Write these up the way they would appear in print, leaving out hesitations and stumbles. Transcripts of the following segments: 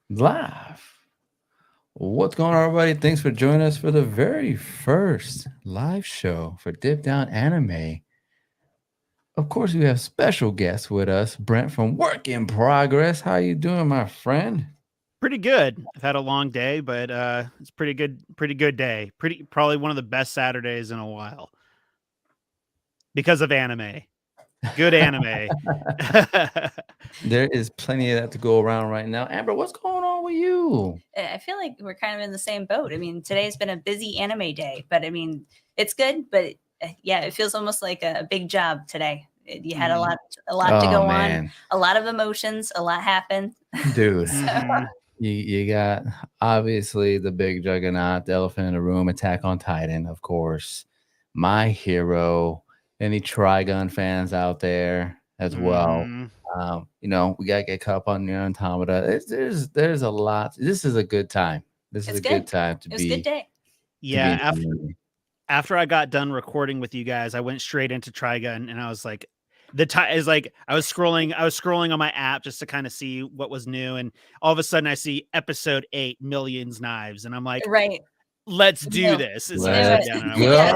Live. What's going on, everybody? Thanks for joining us for the very first live show for Dip Down Anime. Of course, we have special guests with us, Brent from Work in Progress. How you doing, my friend? Pretty good. I've had a long day, but it's pretty good day. Pretty probably one of the best Saturdays in a while because of anime. Good anime. There is plenty of that to go around right now. Amber, what's going on with you? I feel like we're kind of in the same boat. I mean, today's been a busy anime day, but I mean, it's good. But yeah, it feels almost like a big job today. You had a lot to Oh go on, man, a lot of emotions, a lot happened. dude, So, Mhm. you got obviously the big juggernaut, the elephant in the room, Attack on Titan, of course, my hero. Any Trigun fans out there as well? Mhm. We gotta get caught up on the Automata. There's a lot. This is a good time. This is it's a good good. time to It was a good be day. to be Yeah, in the community. after I got done recording with you guys, I went straight into Trigun and I was like the time is like I was scrolling on my app just to kind of see what was new, and all of a sudden I see episode 8, Millions Knives, and I'm like, Right. let's do No, this. And so I do sat Let's it. down and I Yeah.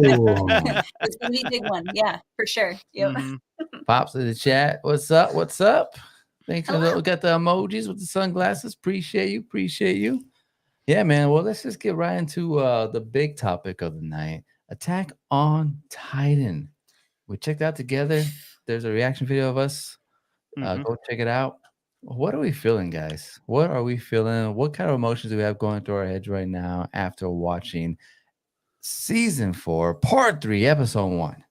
go. watched. It's gonna be a big one. Yeah, for sure. Yep. Mhm. Pops in the chat. What's up? What's up? Thanks for Hello. look at the emojis with the sunglasses. Appreciate you. Appreciate you. Yeah, man. Well, let's just get right into the big topic of the night: Attack on Titan. We checked out together. There's a reaction video of us. Mhm. Go check it out. What are we feeling, guys? What are we feeling? What kind of emotions do we have going through our heads right now after watching season 4, part 3, episode 1?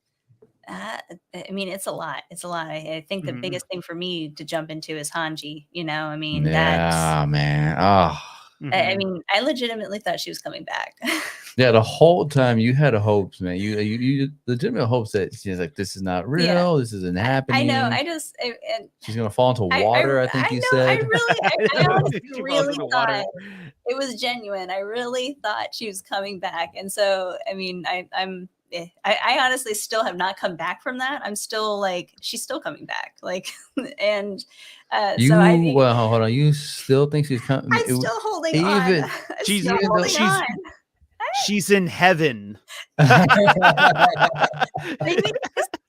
Uh, I mean, it's a lot. It's a lot. I think the Mhm. biggest thing for me to jump into is Hanji. I mean, that's. Yeah, man. Oh, I Mhm. mean, I legitimately thought she was coming back. yeah. The whole time you had a hopes, man. You legitimate hopes that she's like, this is not Yeah, real. This isn't I know. happening. I just, and She's gonna fall into I, I, water. I think I you know. I said. really, I honestly She falls really into water. thought it was genuine. I really thought she was coming back, and so I mean, I honestly still have not come back from that. I'm still like, she's still coming back, like, and so You I think well, hold on. You still think she's coming? I'm still holding on. Even I'm She's still even though holding she's on. she's in heaven. Maybe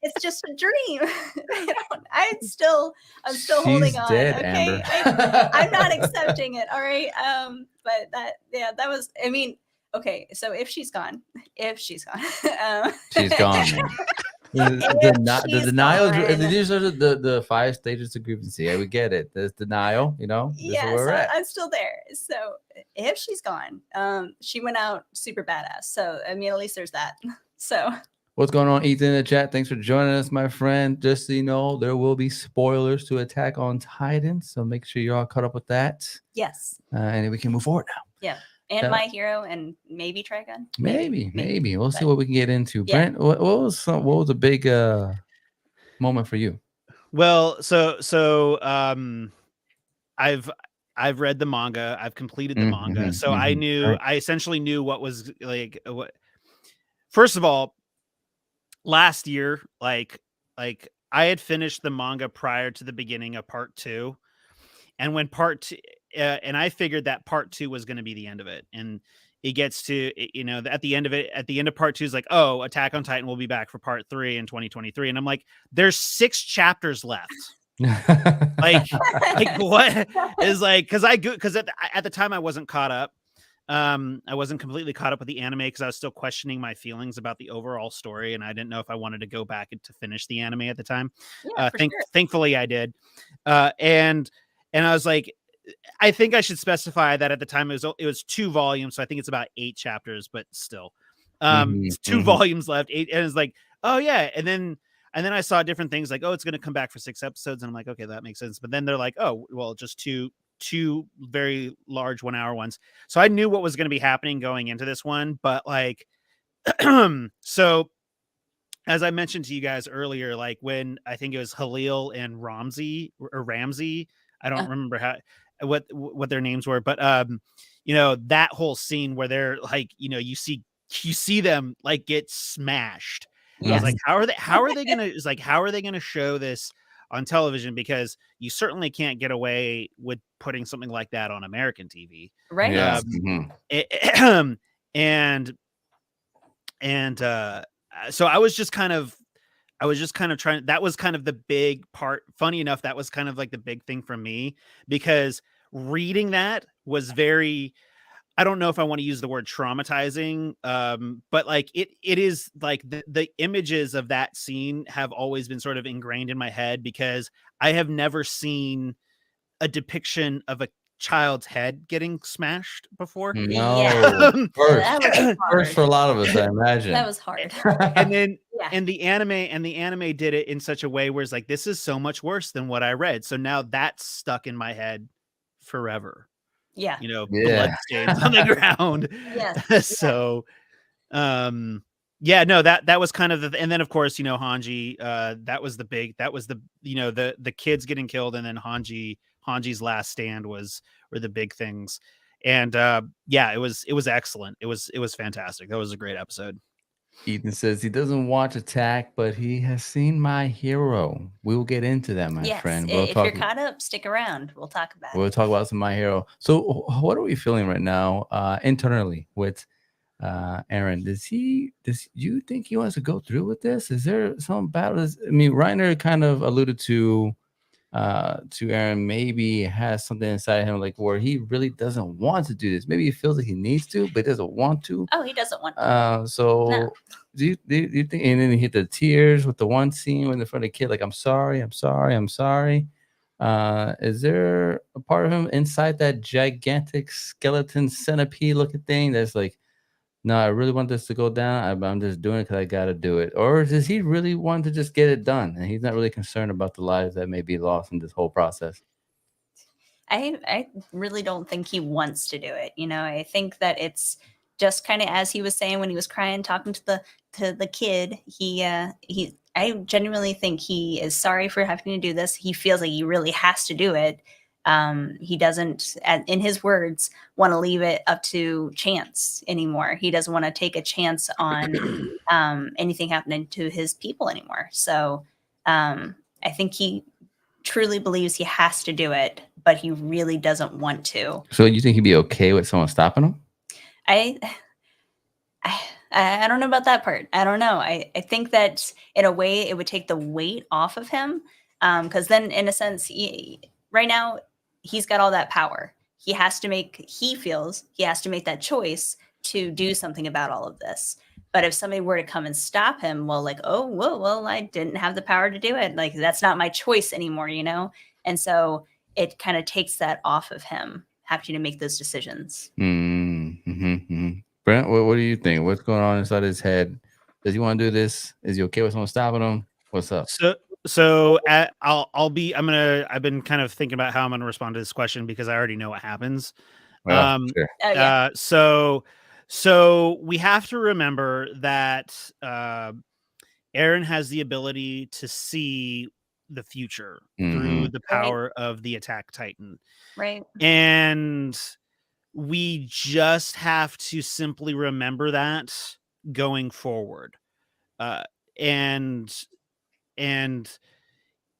it's just a dream. I'm still holding she's on. dead, Okay, Amber. I'm not accepting it. All right. But that was. I mean, okay. So if she's gone, She's gone, man. if The she's denial. gone, These are the 5 stages of grievance. Yeah, we get it. There's denial. This is yeah. where So we're at. I'm still there. So if she's gone, she went out super badass. So I mean, at least there's that. So What's going on, Ethan, in the chat? Thanks for joining us, my friend. Just so you know, there will be spoilers to Attack on Titan, so make sure you're all caught up with that, yes, and then we can move forward now. yeah. And Uh, My Hero and maybe Trigun. maybe we'll see But what we can get into. yeah. Brent, what was a big moment for you? Well, I've I've read the manga. I've completed the manga. So Right. I essentially knew what was like what first of all, last year, like I had finished the manga prior to the beginning of part 2. And when part 2 and I figured that part 2 was going to be the end of it. And it gets to at the end of it, at the end of part 2 is like, "Oh, Attack on Titan will be back for part 3 in 2023." And I'm like, "There's 6 chapters left." Like what is like cuz I cuz at the time I wasn't caught up. I wasn't completely caught up with the anime because I was still questioning my feelings about the overall story, and I didn't know if I wanted to go back and to finish the anime at the time. Yeah, for sure. Thankfully I did. And I was like, I think I should specify that at the time it was 2 volumes, so I think it's about 8 chapters, but still. It's 2 volumes left. 8, and it's like, "Oh yeah." And then I saw different things like, "Oh, it's going to come back for 6 episodes." And I'm like, "Okay, that makes sense." But then they're like, "Oh, well, just two very large 1-hour ones." So I knew what was going to be happening going into this one, but like so as I mentioned to you guys earlier, like when I think it was Halil and Ramsey, I don't Uh, remember what their names were, but that whole scene where they're like, you see them like get smashed. And I was yes. like, how are they gonna show this on television, because you certainly can't get away with putting something like that on American TV. Right. Yeah. Um, and so I was just kind of trying. That was kind of the big part. Funny enough, that was kind of like the big thing for me, because reading that was very, I don't know if I want to use the word traumatizing, but like it is like the images of that scene have always been sort of ingrained in my head, because I have never seen a depiction of a child's head getting smashed before. No. First. That was First for a hard. lot of us, I imagine. That was hard. And then Yeah. and the anime did it in such a way where it's like, this is so much worse than what I read. So now that's stuck in my head forever. Yeah. You know, Yeah. blood stains on the ground. Yes. So yeah, no, that was kind of the, and then of course, you know, Hanji, that was the, you know, the kids getting killed, and then Hanji's last stand were the big things. And yeah, it was excellent. It was fantastic. That was a great episode. Ethan says he doesn't watch Attack, but he has seen My Hero. We will get into that, my Yes. friend. If you're caught up, stick around. We'll talk about We'll it. talk about some My Hero. So, what are we feeling right now, internally with Aaron? Do you think he wants to go through with this? Is there some battles? I mean, Reiner kind of alluded to Aaron, maybe has something inside him, like where he really doesn't want to do this. Maybe he feels like he needs to, but doesn't want to. Oh, he doesn't want to. So No. do you think? And then he hit the tears with the one scene when in front of the kid, like, I'm sorry. Is there a part of him inside that gigantic skeleton centipede looking thing that's like, no, I really want this to go down. I'm just doing it because I got to do it? Or does he really want to just get it done, and he's not really concerned about the lives that may be lost in this whole process? I really don't think he wants to do it. You know, I think that it's just kind of, as he was saying when he was crying, talking to the kid. I genuinely think he is sorry for having to do this. He feels like he really has to do it. He doesn't, in his words, want to leave it up to chance anymore. He doesn't want to take a chance on anything happening to his people anymore. So I think he truly believes he has to do it, but he really doesn't want to. So you think he'd be okay with someone stopping him? I don't know about that part. I don't know. I think that in a way it would take the weight off of him, because then in a sense, right now he's got all that power. He feels he has to make that choice to do something about all of this. But if somebody were to come and stop him, well, like, oh, whoa, well, I didn't have the power to do it. Like, that's not my choice anymore, you know? And so it kind of takes that off of him having to make those decisions. Brent, what do you think? What's going on inside his head? Does he want to do this? Is he okay with someone stopping him? What's up? I've been kind of thinking about how I'm going to respond to this question, because I already know what happens. Well, sure. Oh, yeah. So we have to remember that Aaron has the ability to see the future through the power of the Attack Titan. Right. And we just have to simply remember that going forward. And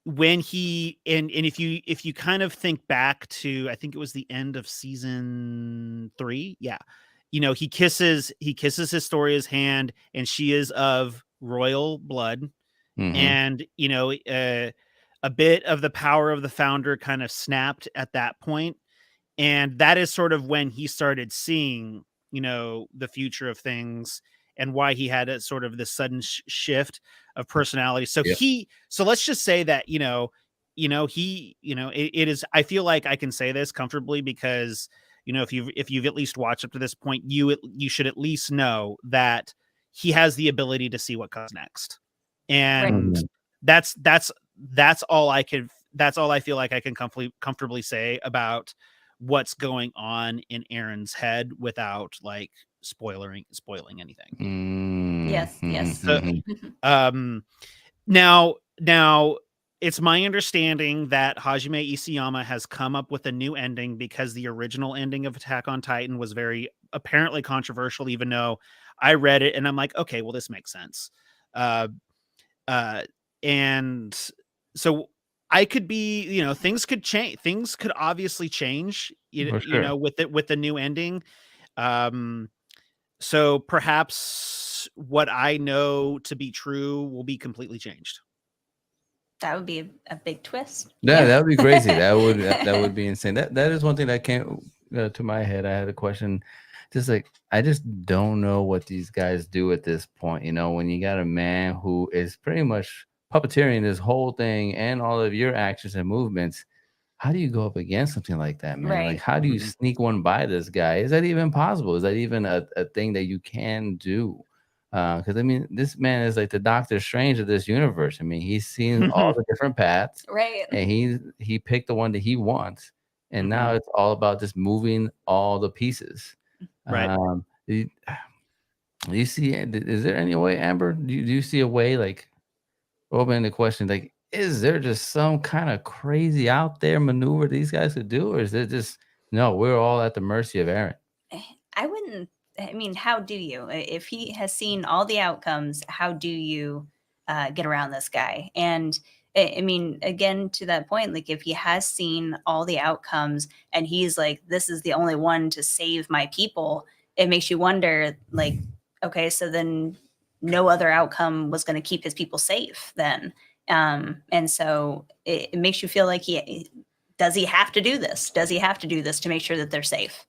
when he and if you kind of think back to, I think it was the end of season 3, yeah, you know, he kisses Historia's hand, and she is of royal blood. And you know, a bit of the power of the founder kind of snapped at that point, and that is sort of when he started seeing, you know, the future of things, and why he had a sort of this sudden shift of personality. So so let's just say that, it is, I feel like I can say this comfortably, because, you know, if you've at least watched up to this point, you should at least know that he has the ability to see what comes next. And that's all I feel like I can comfortably say about what's going on in Aaron's head without like spoiling anything. Yes. Now it's my understanding that Hajime Isayama has come up with a new ending, because the original ending of Attack on Titan was very apparently controversial, even though I read it and I'm like, okay, well, this makes sense. And so I could be, things could change. Things could obviously change, For sure. with the new ending. Um, so perhaps what I know to be true will be completely changed. That would be a big twist. Yeah, that would be crazy. That would be insane. That is one thing that came to my head. I had a question, just like I just don't know what these guys do at this point. When you got a man who is pretty much puppeteering this whole thing and all of your actions and movements, how do you go up against something like that, man? Like, Right. how do you Mhm. sneak one by this guy? Is that even possible? Is that even a thing that you can do? Because I mean, this man is like the Doctor Strange of this universe. I mean, he's seen all the different paths, Right. and he picked the one that he wants, and now Mhm. it's all about just moving all the pieces. Right. Do you see? Is there any way, Amber? Do you see a way, like, open the question, like, is there just some kind of crazy out there maneuver these guys could do, or is it just no? We're all at the mercy of Aaron. I wouldn't. I mean, how do you? If he has seen all the outcomes, how do you get around this guy? And I mean, again, to that point, like if he has seen all the outcomes and he's like, this is the only one to save my people, it makes you wonder, like, okay, so then no other outcome was going to keep his people safe then. And so it makes you feel like does he have to do this? Does he have to do this to make sure that they're safe?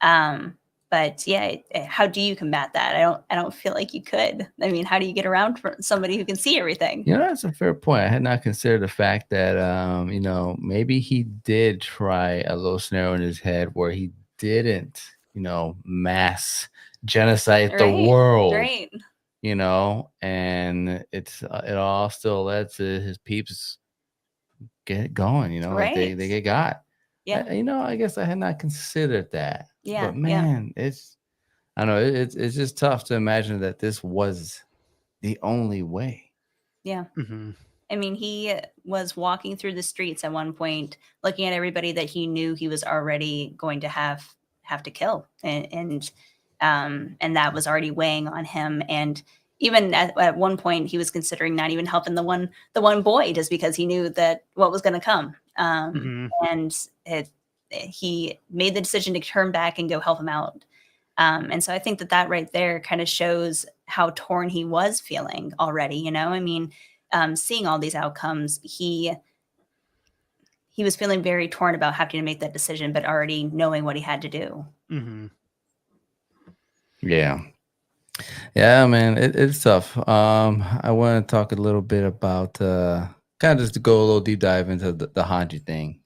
Um, but yeah, how do you combat that? I don't feel like you could. I mean, how do you get around for somebody who can see everything? That's a fair point. I had not considered the fact that maybe he did try a little scenario in his head where he didn't, mass genocide the Right. world, Right. and it all still led to his peeps get going, like they Right. get got. Yeah. I guess I had not considered that, Yeah. but Yeah. man, I don't know, it's just tough to imagine that this was the only way. Yeah. Mhm. I mean, he was walking through the streets at one point, looking at everybody that he knew he was already going to have to kill, and that was already weighing on him. And even at one point, he was considering not even helping the one boy just because he knew that what was going to come. Mhm. And he made the decision to turn back and go help him out. And so I think that right there kind of shows how torn he was feeling already. I mean, seeing all these outcomes, he was feeling very torn about having to make that decision, but already knowing what he had to do. Mhm. Yeah. Yeah, man, it's tough. I want to talk a little bit about kind of just to go a little deep dive into the Hanji thing.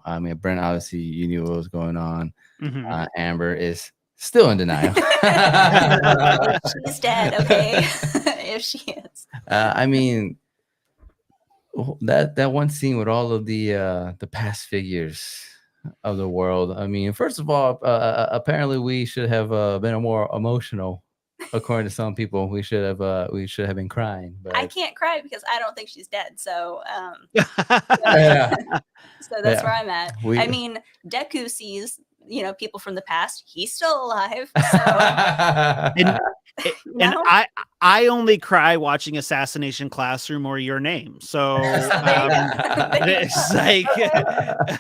I mean, Brent, obviously, you knew what was going on. Mhm. Amber is still in denial. If she's dead, okay. If she is. I mean, that one scene with all of the past figures of the world. I mean, first of all, apparently we should have been more emotional. According to some people, we should have been crying. I But can't cry because I don't think she's dead. So, yeah, so that's where yeah, I'm at. I we. mean, Deku sees, people from the past. He's still alive. So, And a- you and know, I only cry watching Assassination Classroom or Your Name. So so there you go. There you it's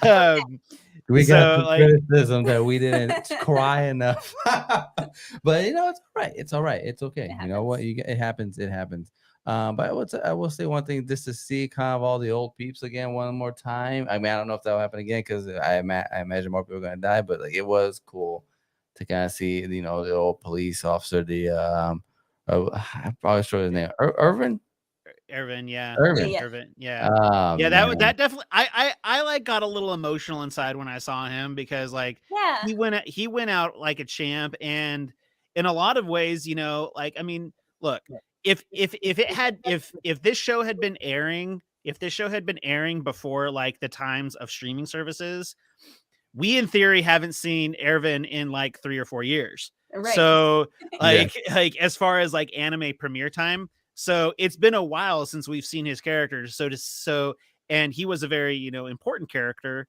go. like We got so some like criticism that we didn't cry enough. But it's all right. It's all right. It's okay. It You know what? happens. It happens. It happens. But I will say one thing, just to see kind of all the old peeps again one more time. I mean, I don't know if that'll happen again because I imagine more people are gonna die. But like, it was cool to kind of see, the old police officer, I probably sure his name, Irvin. Irvin, yeah. Irvin. Yeah. Irvin, yeah. Oh Yeah, man. that definitely I like got a little emotional inside when I saw him because like Yeah. he went out like a champ and in a lot of ways, like I mean, look, if this show had been airing, if this show had been airing before like the times of streaming services, we in theory haven't seen Ervin in like 3 or 4 years. Right. So Yeah. like as far as like anime premiere time, so it's been a while since we've seen his character. And he was a very, important character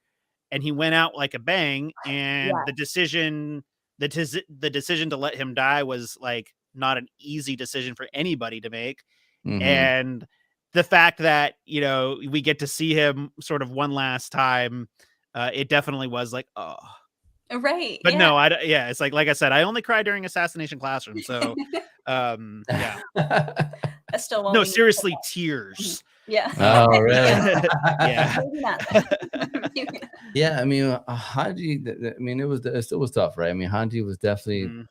and he went out like a bang and Yeah. the decision to let him die was like not an easy decision for anybody to make. Hmm. And the fact that, you know, we get to see him sort of one last time, it definitely was like, oh. Right. But Yeah. no, yeah, it's like I said, I only cry during Assassination Classroom. So, yeah. I still won't. No, even- seriously, tears. Yeah. Oh, really? Yeah. Maybe not. Then. Maybe not. Yeah, I mean, Hanji. I mean, it still was tough, right? I mean, Hanji was definitely Mhm.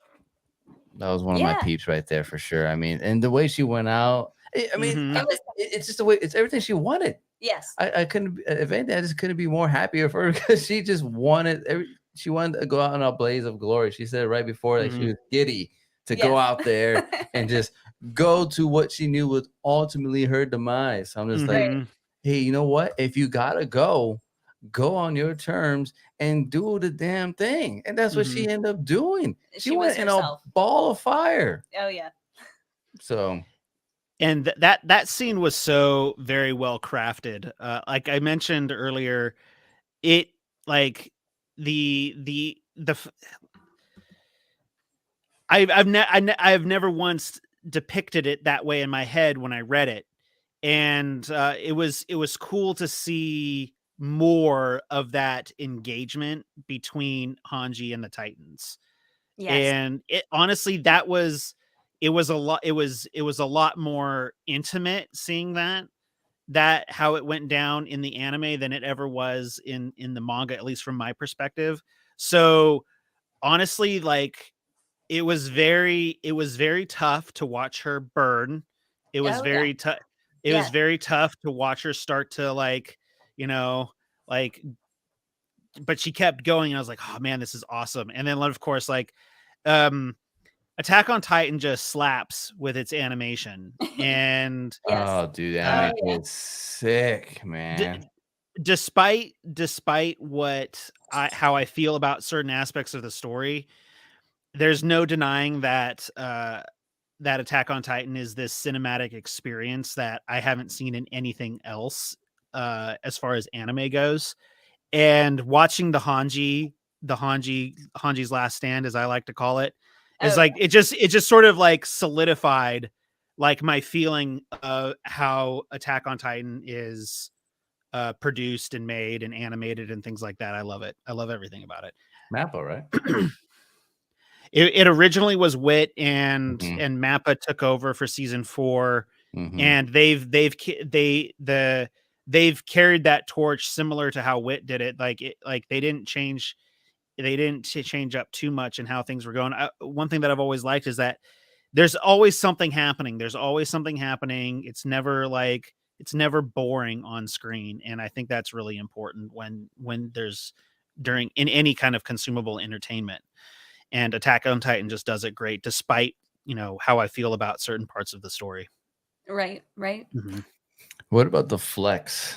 that was one of my Yeah. peeps right there for sure. I mean, and the way she went out, I mean, Mhm. It was it's just the way it's everything she wanted. yes. I couldn't, if anything, I just couldn't be more happier for her because she just wanted she wanted to go out in a blaze of glory. She said right before that she Mhm. was giddy to go Yes. out there and just go to what she knew was ultimately her demise. I'm just like, Mhm. hey, you know what? If you gotta go on your terms and do the damn thing. And that's what she ended up doing. She She was went in a herself. ball of fire. Oh yeah. So And that scene was so very well crafted. Like I mentioned earlier, it like the I've never once depicted it that way in my head when I read it, and it was cool to see more of that engagement between Hanji and the Titans. Yes. And it honestly, it was a lot. It was a lot more intimate seeing that how it went down in the anime than it ever was in the manga, at least from my perspective. So honestly, like it was very tough to watch her burn. It was Oh yeah. very tough. It was Yes. very tough to watch her start to like, you know, like, but she kept going. And I was like, oh man, this is awesome. And then of course, like, um, Attack on Titan just slaps with its animation. And Yes. oh dude, Oh, animation yeah. is sick, d- man. despite what how I feel about certain aspects of the story, there's no denying that that Attack on Titan is this cinematic experience that I haven't seen in anything else as far as anime goes. And watching Hanji's Last Stand, as I like to call it, is Oh like it just sort of like solidified like my feeling of how Attack on Titan is produced and made and animated and things like that. I love it. I love everything about it. Mappa, right? It originally was Wit and Mhm. Mappa took over for season 4, Mhm. and they've carried that torch similar to how Wit did it. Like they didn't change change up too much in how things were going. One thing that I've always liked is that there's always something happening. There's always something happening. It's never boring on screen, and I think that's really important when there's during in any kind of consumable entertainment. And Attack on Titan just does it great, despite, you know, how I feel about certain parts of the story. right. Right. Mhm. What about the flex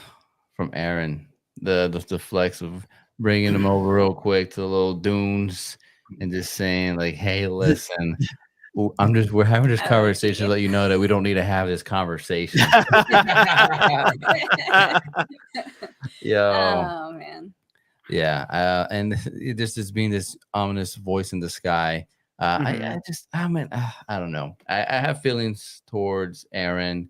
from Aaron? The flex of bringing him over real quick to the little dunes and just saying like, "Hey, listen, we're having this Oh, conversation to yeah. let you know that we don't need to have this conversation." Yo, Oh man. yeah, and it just being this ominous voice in the sky. I Mhm. just, I mean, I don't know. I have feelings towards Aaron.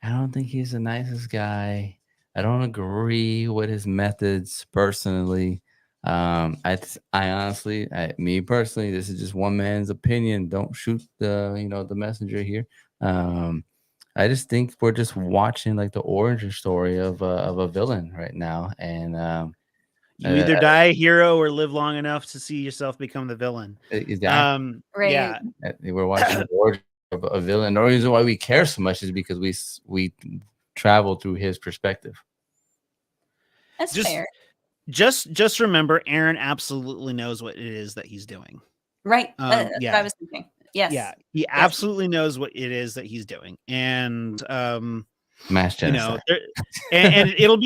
I don't think he's the nicest guy. I don't agree with his methods personally. I honestly, me personally, this is just one man's opinion. Don't shoot the messenger here. Um, I just think we're just watching like the origin story of a villain right now, and You either die a hero or live long enough to see yourself become the villain. exactly. Right. Yeah. We're watching the origin of a villain. The reason why we care so much is because we travel through his perspective. That's Just fair. just remember Aaron absolutely knows what it is that he's doing. Right. That's what I Yeah. was thinking. Yes. Yeah. He absolutely knows what it is that he's doing. And Mass you know, genocide. and it'll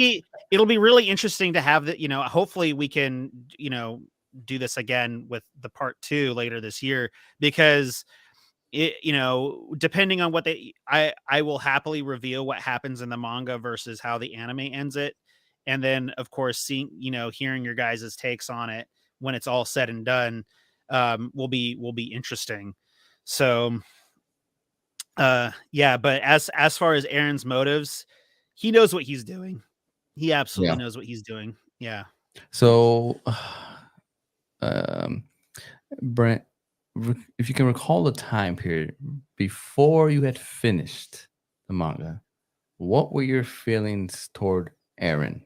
be really interesting to have that, you know, hopefully we can, you know, do this again with the part 2 later this year, because it, you know, depending on what I will happily reveal what happens in the manga versus how the anime ends it. And then of course seeing, you know, hearing your guys' takes on it when it's all said and done will be interesting. So Yeah, but as far as Aaron's motives, he knows what he's doing. He absolutely Yeah. knows what he's doing. Yeah. So, um, Brent, if you can recall the time period before you had finished the manga, what were your feelings toward Aaron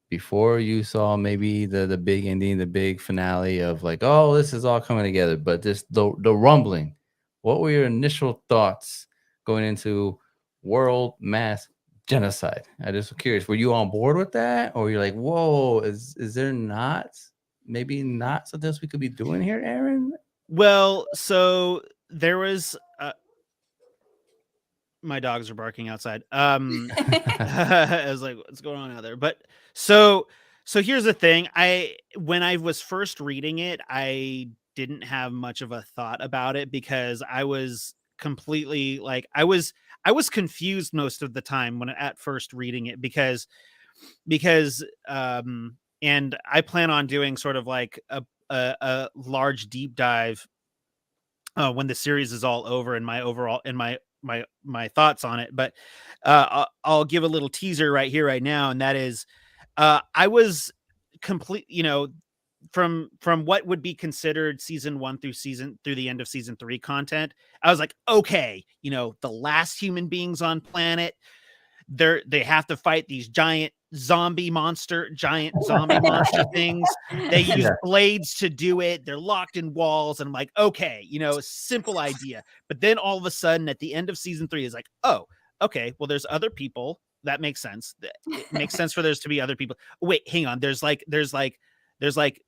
before you saw maybe the big ending, the big finale of like, oh, this is all coming together, but just the rumbling. What were your initial thoughts going into world mass genocide? I just was curious. Were you on board with that, or you're like, whoa, is there not maybe not something else we could be doing here, Aaron? Well, so there was my dogs are barking outside. I was like, what's going on out there? But so here's the thing. When I was first reading it, I didn't have much of a thought about it because I was completely like I was confused most of the time when at first reading it because and I plan on doing sort of like a large deep dive when the series is all over and my overall and my thoughts on it. But I'll give a little teaser right here, right now, and that is, I was complete. From what would be considered season 1 through the end of season 3 content, I was like, okay, the last human beings on planet, they have to fight these giant zombie monster things. They use blades to do it. They're locked in walls. And I'm like, okay, simple idea. But then all of a sudden at the end of season 3 is like, oh, okay, well, there's other people. That makes sense. It makes sense for there's to be other people. Wait, hang on. There's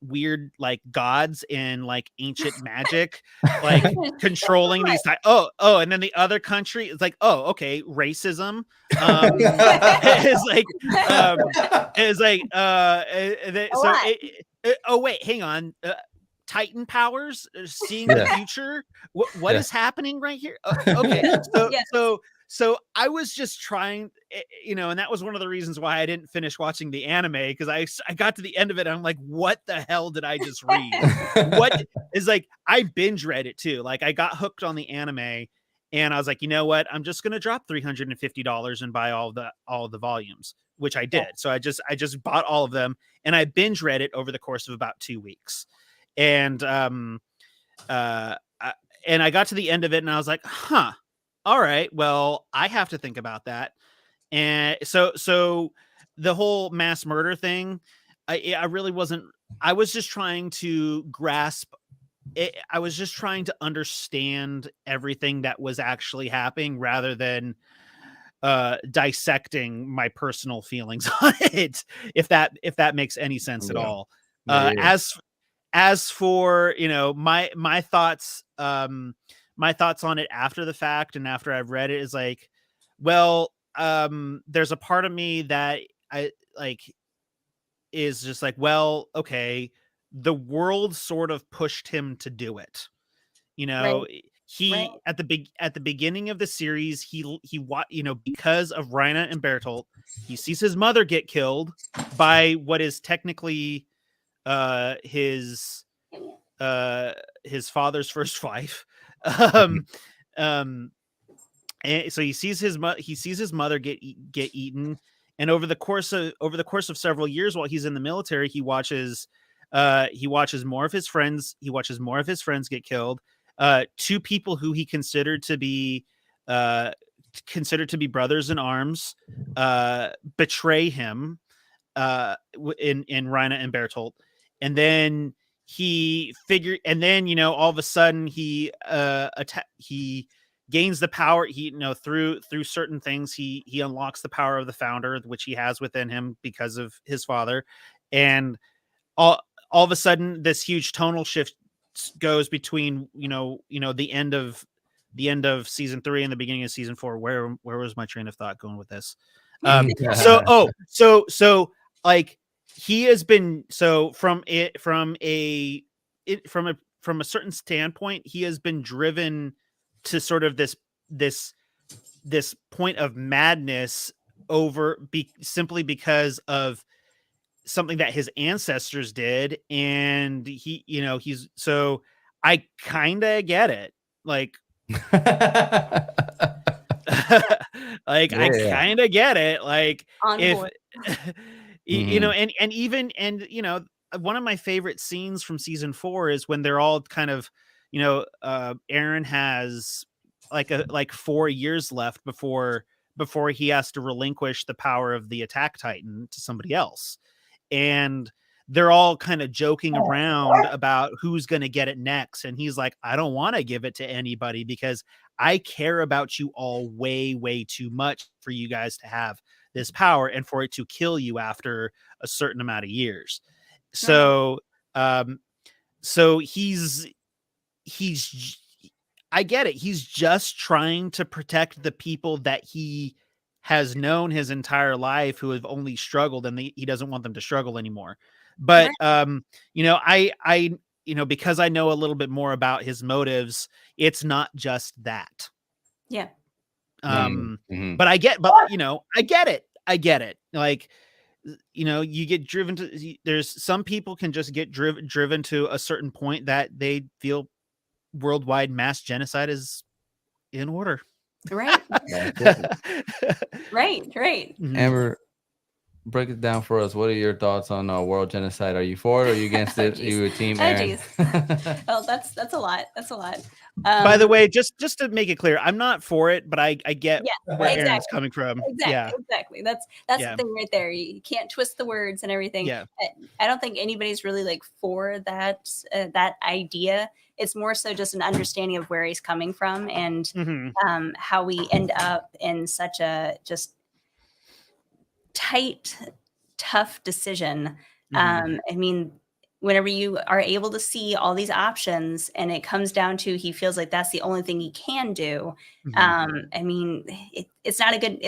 weird like gods and like ancient magic like controlling these oh, and then the other country is like, oh, okay, racism is like oh wait, hang on, Titan powers, seeing the future. What is happening right here? Okay, so I was just trying, and that was one of the reasons why I didn't finish watching the anime, because I got to the end of it and I'm like, what the hell did I just read? What is like, I binge read it too. Like I got hooked on the anime and I was like, you know what? I'm just going to drop $350 and buy all the volumes, which I did. So I just bought all of them and I binge read it over the course of about 2 weeks. And I got to the end of it and I was like, huh. All right, well, I have to think about that. And so the whole mass murder thing, I really wasn't, I was just trying to grasp it. I was just trying to understand everything that was actually happening rather than dissecting my personal feelings on it, if that makes any sense at all. As for, my thoughts, my thoughts on it after the fact and after I've read it is like, well, there's a part of me that I like is just like, well, okay, the world sort of pushed him to do it. He at the beginning of the series, he because of Reina and Bertolt, he sees his mother get killed by what is technically his father's first wife. And so he sees his mother get eaten, and over the course of several years while he's in the military, he watches more of his friends get killed. 2 people who he considered to be brothers in arms betray him in Reina and Bertolt, and then all of a sudden he gains the power. Through certain things, he unlocks the power of the founder, which he has within him because of his father. And all of a sudden this huge tonal shift goes between, the end of season 3 and the beginning of season 4. Where was my train of thought going with this? So like, he has been, from a certain standpoint, he has been driven to sort of this point of madness simply because of something that his ancestors did. And I kind of get it. Like, Like I Yeah. kind of get it. Like On if board. you know, and even and you know, one of my favorite scenes from season 4 is when they're all kind of, you know, Aaron has like 4 years left before he has to relinquish the power of the Attack Titan to somebody else. And they're all kind of joking around about who's going to get it next. And he's like, I don't want to give it to anybody because I care about you all way, way too much for you guys to have this power and for it to kill you after a certain amount of years. So, so he's I get it. He's just trying to protect the people that he has known his entire life who have only struggled, and he doesn't want them to struggle anymore. But you know, I you know, because I know a little bit more about his motives, it's not just that. Yeah. But you know, I get it. Like, you know, you get driven to, there's some people can just get driven to a certain point that they feel worldwide mass genocide is in order. Right. Right. Mhm. Amber, break it down for us. What are your thoughts on world genocide? Are you for it or are you against Oh, it? geez. You a team Oh, Aaron? geez. Oh, that's a lot. That's a lot. By the way, just to make it clear, I'm not for it, but I get Yeah, where Aaron's exactly. coming from. Exactly. That's Yeah. the thing right there. You can't twist the words and everything. Yeah. I don't think anybody's really like for that that idea. It's more so just an understanding of where he's coming from and Mhm. how we end up in such a just tight, tough decision. Mhm. I mean, whenever you are able to see all these options and it comes down to he feels like that's the only thing he can do. Mhm. I mean, it's not a good,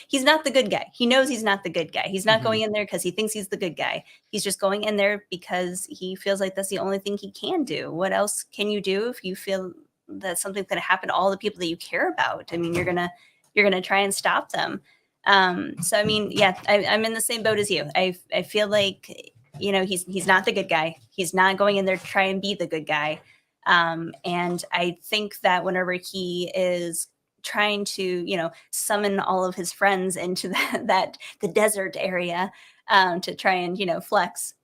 he's not the good guy. He knows he's not the good guy. He's not Mhm. going in there because he thinks he's the good guy. He's just going in there because he feels like that's the only thing he can do. What else can you do if you feel that something's going to happen to all the people that you care about? I mean, you're gonna try and stop them. So I mean, yeah, I'm in the same boat as you. I feel like, you know, he's not the good guy. He's not going in there to try and be the good guy. And I think that whenever he is trying to, you know, summon all of his friends into the desert area to try and, you know, flex,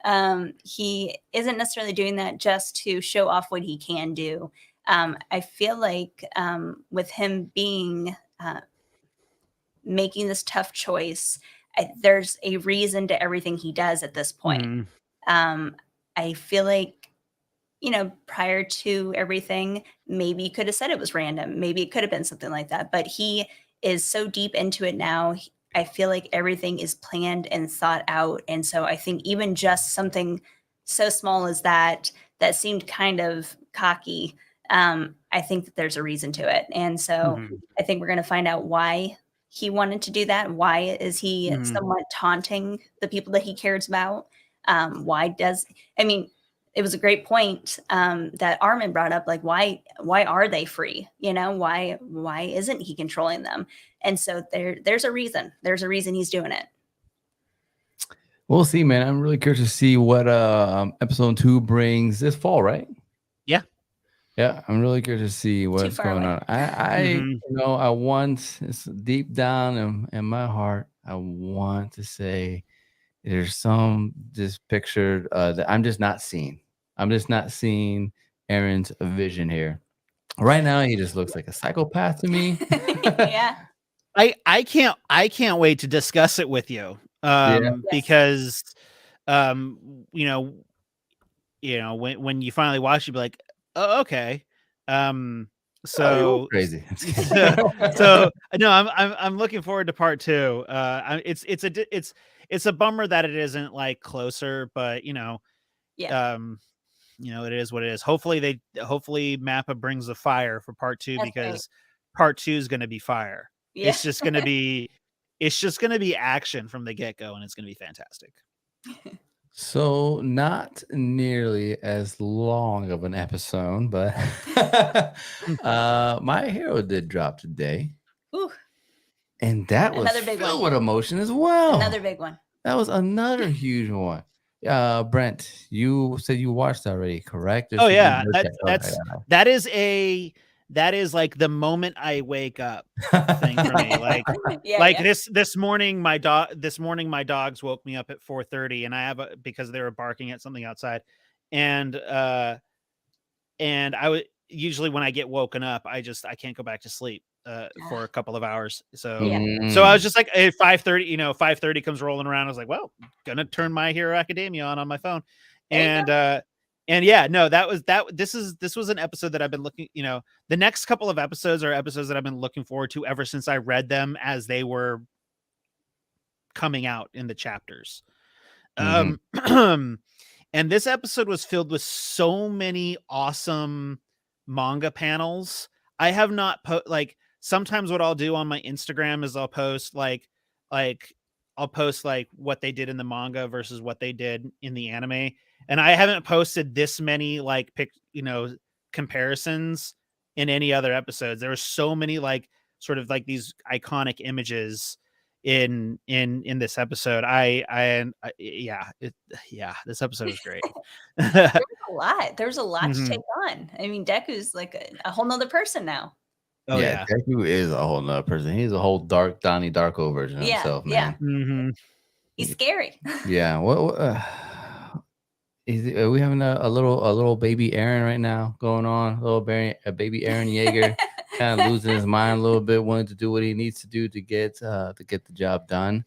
he isn't necessarily doing that just to show off what he can do. I feel like with him being making this tough choice, there's a reason to everything he does at this point. Mhm. I feel like, you know, prior to everything, maybe you could have said it was random. Maybe it could have been something like that. But he is so deep into it now. I feel like everything is planned and thought out. And so I think even just something so small as that seemed kind of cocky, I think that there's a reason to it. And so Mhm. I think we're going to find out why he wanted to do that. Why is he Mhm. somewhat taunting the people that he cares about? I mean, it was a great point that Armin brought up. Like, why are they free? You know, why isn't he controlling them? And so there's a reason. There's a reason he's doing it. We'll see, man. I'm really curious to see what episode 2 brings this fall, right? Yeah, I'm really curious to see what's far going away. on. I Mhm. you know, I want, it's deep down in my heart, I want to say there's some just pictured that I'm just not seeing. I'm just not seeing Aaron's vision here. Right now, he just looks like a psychopath to me. Yeah. I can't wait to discuss it with you. Yeah. Because you know, when you finally watch, you'll be like, oh, okay. Oh, you're So crazy. so no, I'm looking forward to part 2. It's a bummer that it isn't like closer, but Yeah. it is what it is. Hopefully Mappa brings the fire for part 2 That's right. because part 2 is going to be fire. Yeah. It's just going to be action from the get-go, and it's going to be fantastic. So not nearly as long of an episode, but My Hero did drop today. Ooh, And that was Another big filled one. with emotion as well. another big one. That was another huge one. Brent, you said you watched already, correct? Just Oh to yeah, double check. Okay, yeah. that is a that is like the moment I wake up thing for me. Like Yeah, like yeah. this morning my dogs woke me up at 4:30, and I have because they were barking at something outside, and I would usually when I get woken up, I can't go back to sleep for a couple of hours. So Yeah. I was just like at 5:30, 5:30 comes rolling around. I was like, well, gonna turn My Hero Academia on my phone. There you go. And yeah, no, this was an episode that I've been looking, the next couple of episodes are episodes that I've been looking forward to ever since I read them as they were coming out in the chapters. Mhm. And this episode was filled with so many awesome manga panels. I have not like sometimes what I'll do on my Instagram is I'll post like I'll post like what they did in the manga versus what they did in the anime. And I haven't posted this many like comparisons in any other episodes. There were so many like sort of like these iconic images in this episode. Yeah, this episode was great. There was a lot. There was a lot to Mhm. take on. I mean, Deku's like a whole nother person now. Oh Yeah, yeah. Deku is a whole nother person. He's a whole dark Donnie Darko version of Yeah, himself, yeah. man. Mhm. He's scary. Yeah. Are we having a little baby Aaron right now going on? A baby Aaron Yeager, kind of losing his mind a little bit, wanting to do what he needs to do to get the job done,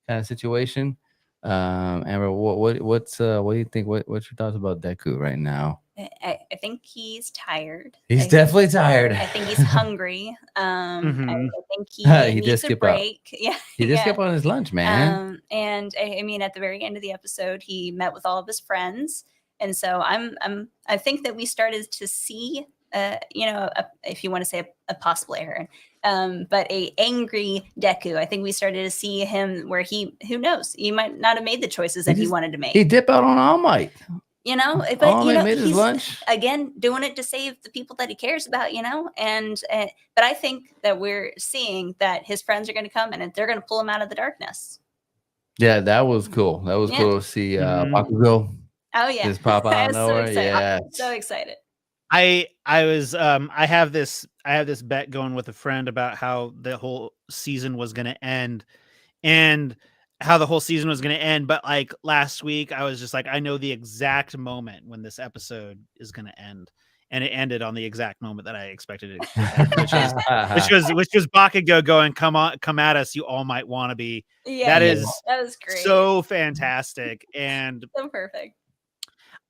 kind of situation. Amber, what do you think? What's your thoughts about Deku right now? I think he's tired. He's definitely tired. I think he's hungry. Mhm. I think he He needs just a skip out. break. Yeah. He just yeah. kept on his lunch, man. And I mean, at the very end of the episode, he met with all of his friends, and so I think that we started to see, if you want to say a possible Aaron, but a angry Deku. I think we started to see him where who knows, he might not have made the choices that he wanted to make. He dipped out on All Might. But All Might made his he's lunch. again doing it to save the people that he cares about, and but I think that we're seeing that his friends are going to come and they're going to pull him out of the darkness. Yeah, that was cool. That was cool to see Bakugo Oh yeah, just pop I out of was so nowhere. excited. Yeah. So excited. I have this bet going with a friend about how the whole season was going to end, but like last week I was just like, I know the exact moment when this episode is going to end, and it ended on the exact moment that I expected it to end, which was Bakugo going, come at us, you All Might wannabe. Yeah, that was great. so fantastic. And so perfect.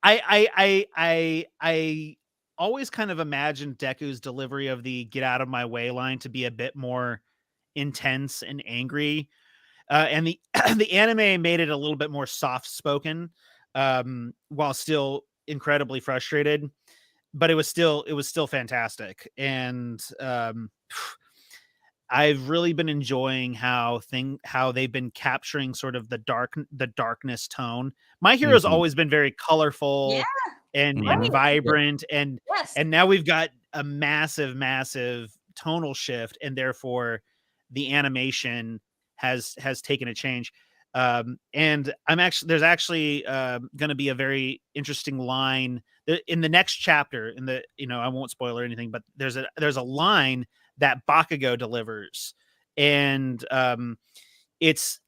I always kind of imagined Deku's delivery of the "get out of my way" line to be a bit more intense and angry, and the the anime made it a little bit more soft spoken, while still incredibly frustrated. But it was still fantastic, and I've really been enjoying how they've been capturing sort of the darkness tone. My Hero's always been very colorful and vibrant, and now we've got a massive tonal shift, and therefore the animation has taken a change. And there's actually going to be a very interesting line in the next chapter. I won't spoil or anything, but there's a line that Bakugo delivers, and it's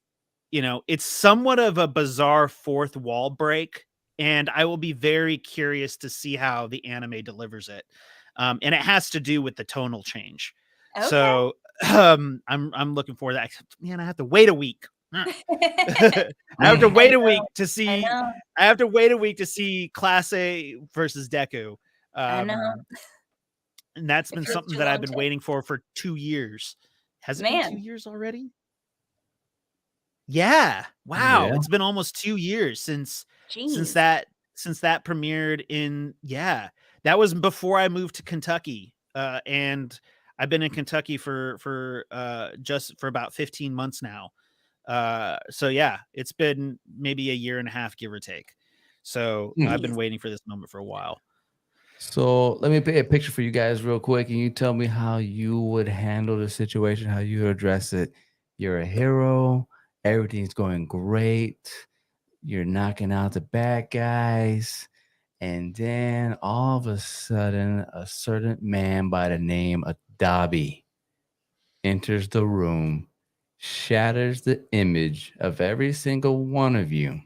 somewhat of a bizarre fourth wall break, and I will be very curious to see how the anime delivers it. And it has to do with the tonal change. Okay. So I'm looking forward to that. Man, I have to wait a week. I have to wait a week to see. I have to wait a week to see Class A versus Deku. I know. And that's been something that I've been waiting for 2 years. Has it been 2 years already? Yeah. Wow. Yeah. It's been almost 2 years since that premiered in. Yeah. That was before I moved to Kentucky. And I've been in Kentucky for about 15 months now. So yeah, it's been maybe a year and a half, give or take. So I've been waiting for this moment for a while. So let me paint a picture for you guys real quick, and you tell me how you would handle the situation, how you would address it. You're a hero. Everything's going great. You're knocking out the bad guys. And then all of a sudden, a certain man by the name of Dobby enters the room, shatters the image of every single one of you.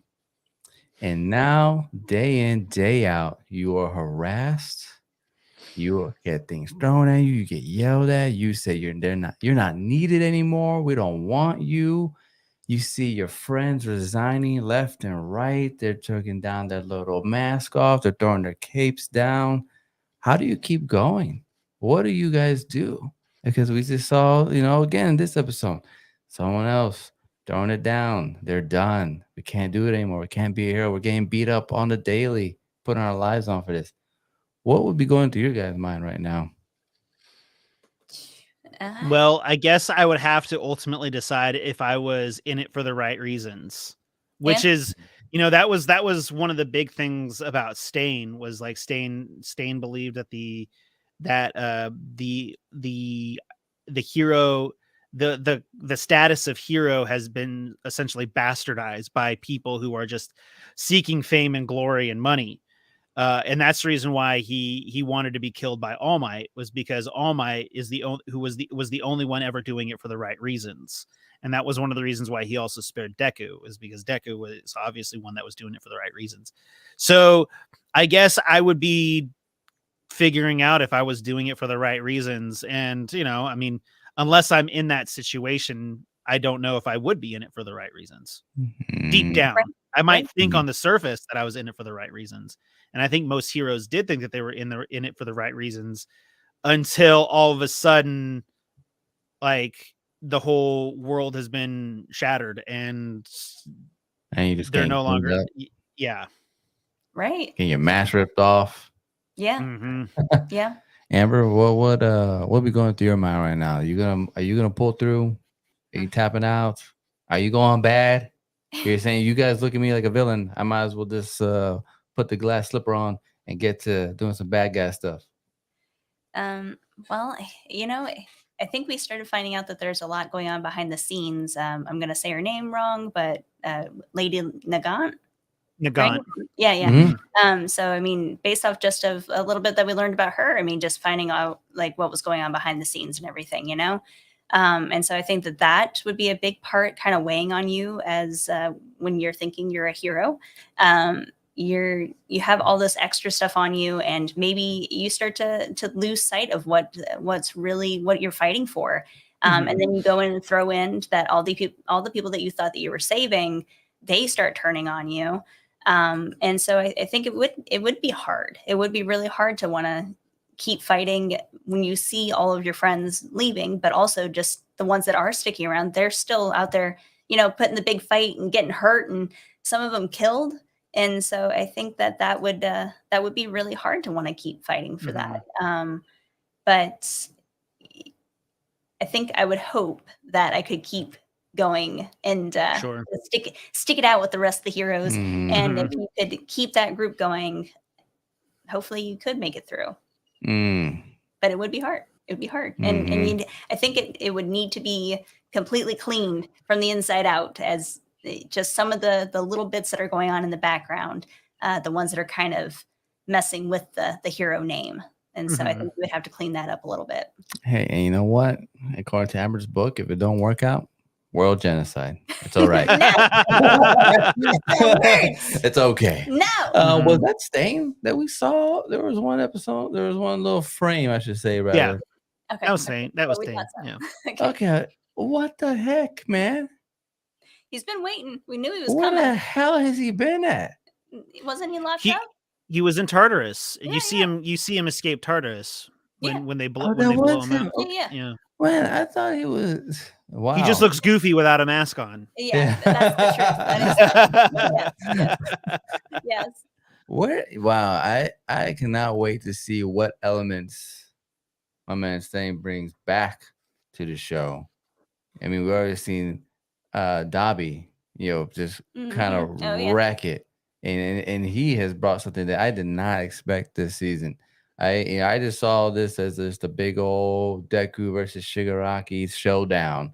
And now, day in, day out, you are harassed. You get things thrown at you. You get yelled at. You say you're not needed anymore. We don't want you. You see your friends resigning left and right. They're taking down their little mask off. They're throwing their capes down. How do you keep going? What do you guys do? Because we just saw, again in this episode, someone else throwing it down. They're done. We can't do it anymore. We can't be a hero. We're getting beat up on the daily, putting our lives on for this. What would be going through your guys' mind right now? Well, I guess I would have to ultimately decide if I was in it for the right reasons, which is, that was one of the big things about Stain was like Stain believed that the hero, the status of hero has been essentially bastardized by people who are just seeking fame and glory and money. And that's the reason why he wanted to be killed by All Might, was because All Might is was the only one ever doing it for the right reasons. And that was one of the reasons why he also spared Deku, is because Deku was obviously one that was doing it for the right reasons. So I guess I would be figuring out if I was doing it for the right reasons. And, I mean, unless I'm in that situation, I don't know if I would be in it for the right reasons. Deep down, I might think on the surface that I was in it for the right reasons. And I think most heroes did think that they were in it for the right reasons, until all of a sudden, like, the whole world has been shattered and you just they're no longer. Yeah. Right. Getting your mask ripped off. Yeah. Mm-hmm. Yeah. Amber, what be going through your mind right now? Are you gonna pull through? Are you tapping out? Are you going bad? You're saying you guys look at me like a villain. I might as well just put the glass slipper on and get to doing some bad guy stuff. Well, I think we started finding out that there's a lot going on behind the scenes. I'm going to say her name wrong, but Lady Nagant. Nagant. Right? Yeah. Mm-hmm. So, I mean, based off just of a little bit that we learned about her, I mean, just finding out like what was going on behind the scenes and everything, and so I think that would be a big part kind of weighing on you as when you're thinking you're a hero. You have all this extra stuff on you, and maybe you start to lose sight of what's really what you're fighting for. And then you go in and throw in that all the people that you thought that you were saving, they start turning on you. And so I think it would be hard. It would be really hard to want to keep fighting when you see all of your friends leaving, but also just the ones that are sticking around, they're still out there, putting the big fight and getting hurt, and some of them killed. And so I think that would be really hard to want to keep fighting for that. But I think I would hope that I could keep going and stick it out with the rest of the heroes. And if you could keep that group going, hopefully you could make it through. But it would be hard. It would be hard. And I think it would need to be completely cleaned from the inside out, as just some of the little bits that are going on in the background, the ones that are kind of messing with the hero name. And so I think we would have to clean that up a little bit. Hey, and you know what? According to Amber's book, if it don't work out, world genocide. It's all right. It's okay. No. Was that Stain that we saw? There was one episode. There was one little frame, I should say, rather. Yeah. Okay. That was Stain. That was Stain. So. Yeah. Okay. What the heck, man? He's been waiting. We knew he was Where coming. the hell has he been at? Wasn't he locked up? He was in Tartarus. Yeah, you see him escape Tartarus when they blow him out. Yeah. Man, I thought he was. Wow. He just looks goofy without a mask on. Yeah. That's the truth. Yes. Wow, I cannot wait to see what elements my man Stain brings back to the show. I mean, we've already seen Dobby, just kind of wreck it. And he has brought something that I did not expect this season. I just saw this as just a big old Deku versus Shigaraki showdown,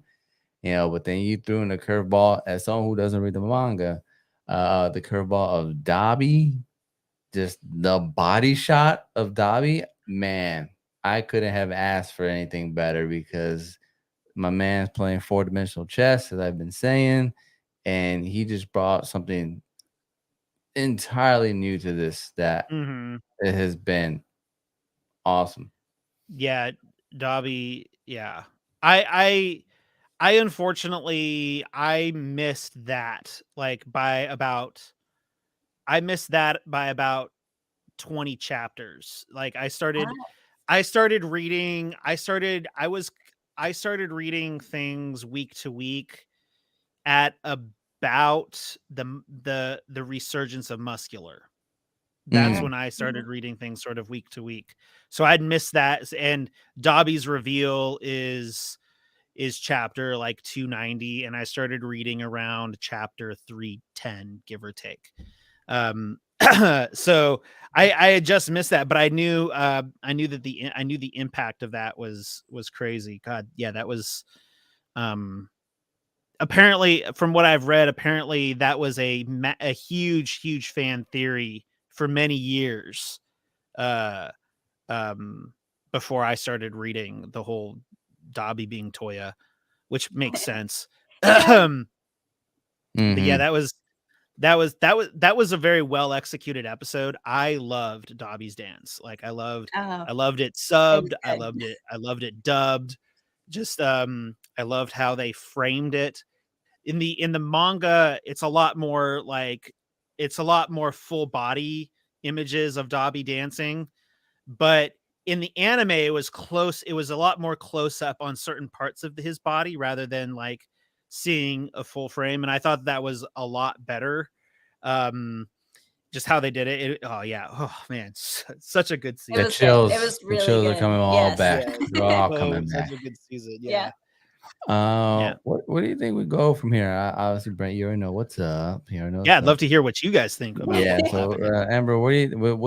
but then you threw in the curveball, as someone who doesn't read the manga, the curveball of Dobby just the body shot of Dobby, man, I couldn't have asked for anything better because my man's playing four-dimensional chess, as I've been saying, and he just brought something entirely new to this that Hmm. it has been awesome. Yeah, Dobby. Yeah, I unfortunately I missed that like by about I missed that by about 20 chapters. Like I started reading I started reading things week to week at about the resurgence of Muscular. That's Mm. when I started reading things sort of week to week. So I'd missed that, and Dobby's reveal is chapter like 290, and I started reading around chapter 310, give or take. So I had just missed that, but I knew that the impact of that was crazy. God, yeah, that was apparently, from what I've read, apparently that was a huge fan theory for many years. Uh, Before I started reading the whole Dobby being Toya, which makes sense. Yeah. But yeah, Mhm. that was a very well executed episode. I loved Dobby's dance. Like I loved Oh, it it subbed. was good. I loved it dubbed. Just I loved how they framed it. In the manga, it's a lot more like it's a lot more full body images of Dobby dancing, but in the anime it was close, it was a lot more close up on certain parts of his body rather than like seeing a full frame, and I thought that was a lot better. um just how they did oh yeah, oh man, such a good It The season. was good. It chills, was the really chills are good. coming all Yes. back. Yeah, They're all oh, coming such back. a good season. Yeah. Yeah. What do you think we go from here? Obviously, Brent, you already know what's up. You already know Yeah, what's I'd up. love to hear what you guys think about Yeah. what will So, happen next. Amber, what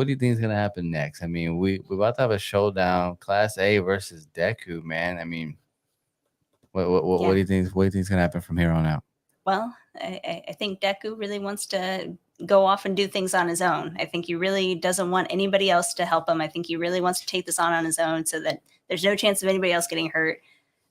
do you think is gonna happen next? I mean, we're about to have a showdown, Class A versus Deku, man. I mean, what Yeah. do you think? What do you think is gonna happen from here on out? Well, I think Deku really wants to go off and do things on his own. I think he really doesn't want anybody else to help him. I think he really wants to take this on his own so that there's no chance of anybody else getting hurt.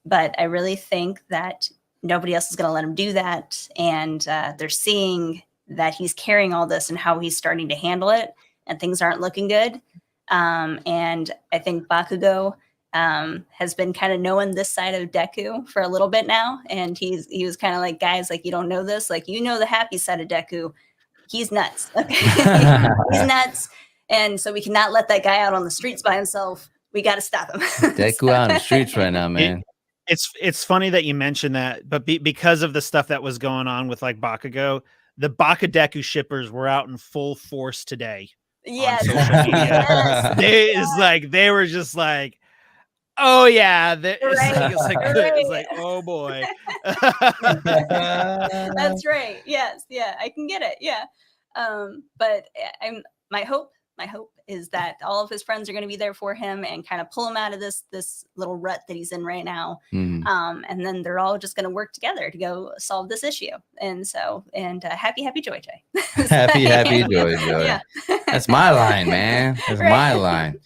But I really think that nobody else is going to let him do that. And they're seeing that he's carrying all this and how he's starting to handle it, and things aren't looking good. And I think Bakugo has been kind of knowing this side of Deku for a little bit now, and he was kind of like, guys, like, you don't know this, like, you know, the happy side of Deku, he's nuts. Okay, he's nuts, and so we cannot let that guy out on the streets by himself. We got to stop him. Deku out in the streets right now, man. It's funny that you mentioned that, but because of the stuff that was going on with like Bakugo, the Bakadeku shippers were out in full force today Yes, on social media. yes. It's like they were just like, oh yeah, Right, it's right. like oh boy. That's right. Yes, yeah, I can get it. Yeah, but I'm my hope is that all of his friends are going to be there for him and kind of pull him out of this little rut that he's in right now. Mhm. And then they're all just going to work together to go solve this issue. And so, happy joy. Happy joy. Yeah. That's my line, man. That's Right. my line.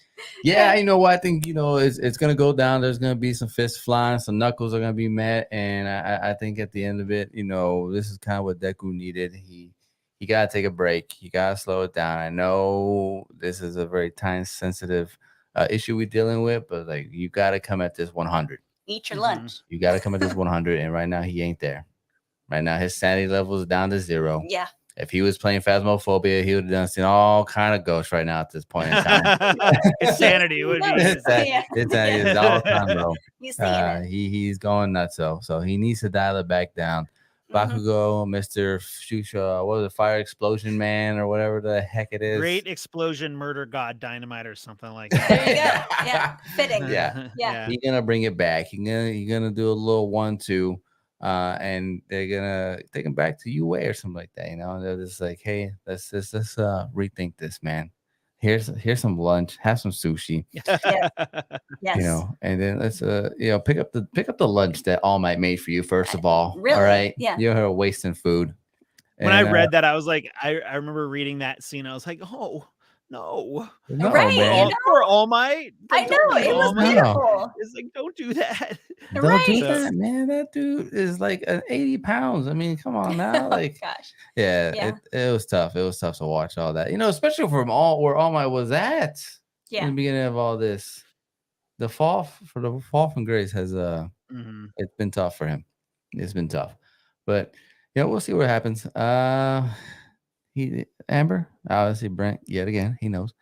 Yeah, Right. you know what? I think, you know, it's gonna go down. There's gonna be some fists flying, some knuckles are gonna be met, and I think at the end of it, you know, this is kind of what Deku needed. He gotta take a break. You gotta slow it down. I know this is a very time sensitive issue we're dealing with, but like you gotta come at this 100. Eat your Mhm. lunch. You gotta come at this 100, and right now he ain't there. Right now his sanity level is down to 0. Yeah. If he was playing Phasmophobia, he would have done seen all kind of ghosts right now at this point in time. His sanity would be Yeah. It's all time, bro. He's seeing it. He's going nuts, so he needs to dial it back down. Mhm. Bakugo, Mr. Shusha, what was it, Fire Explosion Man or whatever the heck it is. Great Explosion Murder God Dynamite or something like There that. you go. Yeah. Fitting. Yeah. Yeah. He's gonna bring it back. He's gonna do a little 1-2, and they're gonna take him back to UA or something like that. You know, they're just like, hey, let's rethink this, man. Here's some lunch, have some sushi, Yes. you know, and then let's you know, pick up the lunch that All Might made for you first of all. Really? All right, Yeah. you're wasting food. When I And, read that, I was like, I remember reading that scene. I was like, oh, No. No, Right, you man. know? For All Might. I Like, know don't be it was All Might. beautiful. It's like, don't do that. Don't do Right. that, man. That dude is like 80 pounds. I mean, come on now. Like, Gosh. yeah, Yeah. it was tough. It was tough to watch all that. Especially from where All Might was at in Yeah. the beginning of all this. The fall from grace has Mhm. it's been tough for him. It's been tough. But we'll see what happens. Amber, obviously Brent yet again, he knows.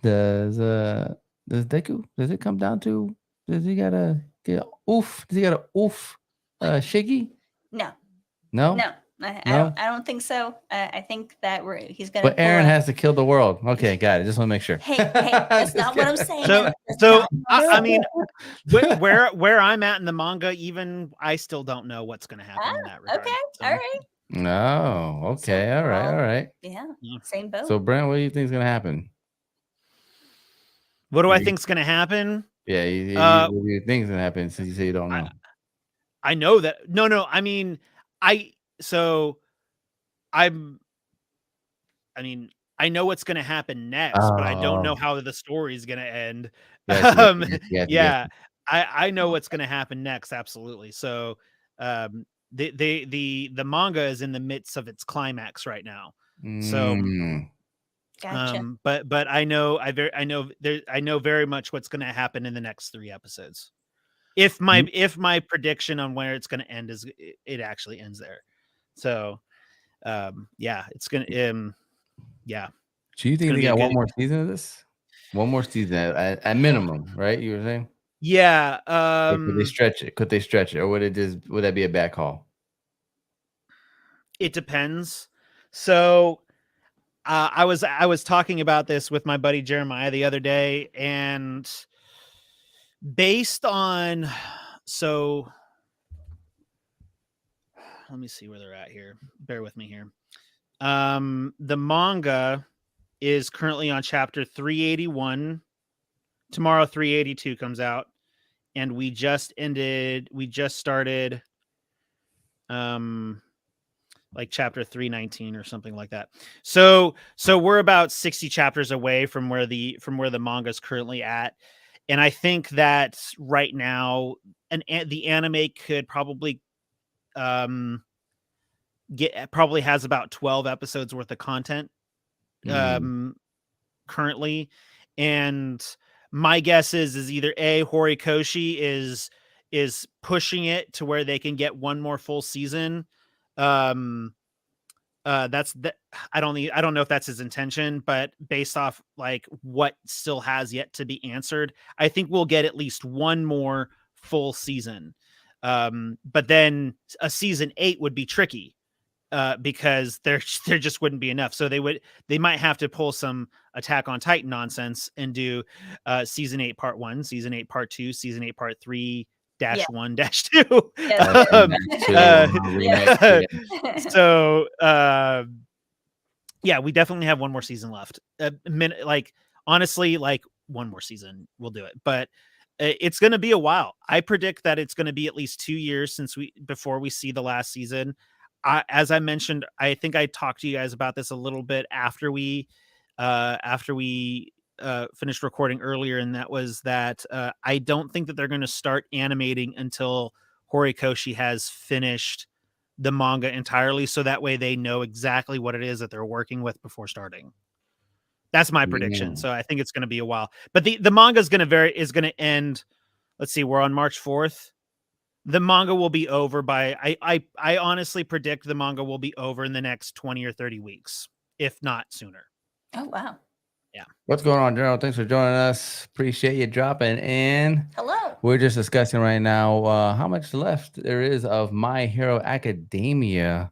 Does Deku, does it come down to, does he gotta get oof? Does he gotta oof Shiggy? No. No? No. I No? don't think so. I think that he's gonna. But Aaron has to kill the world. Okay, got it. Just want to make sure. Hey, that's Just not what I'm kidding. saying. So, That's so not what I'm I mean, saying. where I'm at in the manga, even I still don't know what's going to happen in that regard. Okay. So, All right. No. Okay. So All right. we're All right. Yeah. Yeah. Same boat. So Brent, what do you think is gonna happen? what do I You- think's going to happen? Yeah, what do you think is gonna happen since you say you don't know? I know that. No. I mean, so I'm. I mean, I know what's going to happen next, but I don't know Oh, how the story is going to end. gotcha, Um, gotcha. yeah, I know what's going to happen next. Absolutely. So, the manga is in the midst of its climax right now. So, Mm, Gotcha. but I know I know very much what's going to happen in the next 3 episodes. If my prediction on where it's going to end is it actually ends there. So, yeah, it's going to yeah. do you think gonna they be a got one good- more season of this? One more season at minimum, right? You were saying? Yeah, Or could they stretch it? Could they stretch it, or would that be a back call? it depends. So, I was talking about this with my buddy Jeremiah the other day, and based on so let me see where they're at here. Bear with me here. The manga is currently on chapter 381. Tomorrow 382 comes out, and we just started like chapter 319 or something like that. So we're about 60 chapters away from where the manga is currently at. And I think that right now the anime could probably probably has about 12 episodes worth of content Mm, currently. And my guess is either Horikoshi is pushing it to where they can get one more full season. That's that I don't know if that's his intention, but based off like what still has yet to be answered, I think we'll get at least one more full season. But then a season 8 would be tricky because there just wouldn't be enough. So they might have to pull some Attack on Titan nonsense and do season 8 part 1, season 8 part 2, season 8 part 3 dash Yeah. 1 dash 2. Yes. Yeah. So yeah, we definitely have one more season left. Like honestly, like one more season we'll do it, but it's going to be a while. I predict that it's going to be at least 2 years before we see the last season. As I mentioned, I think I talked to you guys about this a little bit after we finished recording earlier, and that was that I don't think that they're going to start animating until Horikoshi has finished the manga entirely, so that way they know exactly what it is that they're working with before starting. That's my prediction. Yeah. So I think it's going to be a while, but the manga is going to end. Let's see, we're on March 4th. The manga will be over by I honestly predict the manga will be over in the next 20 or 30 weeks, if not sooner. Oh wow. What's going on, Gerald? Thanks for joining us. Appreciate you dropping in. Hello. We're just discussing right now how much left there is of My Hero Academia.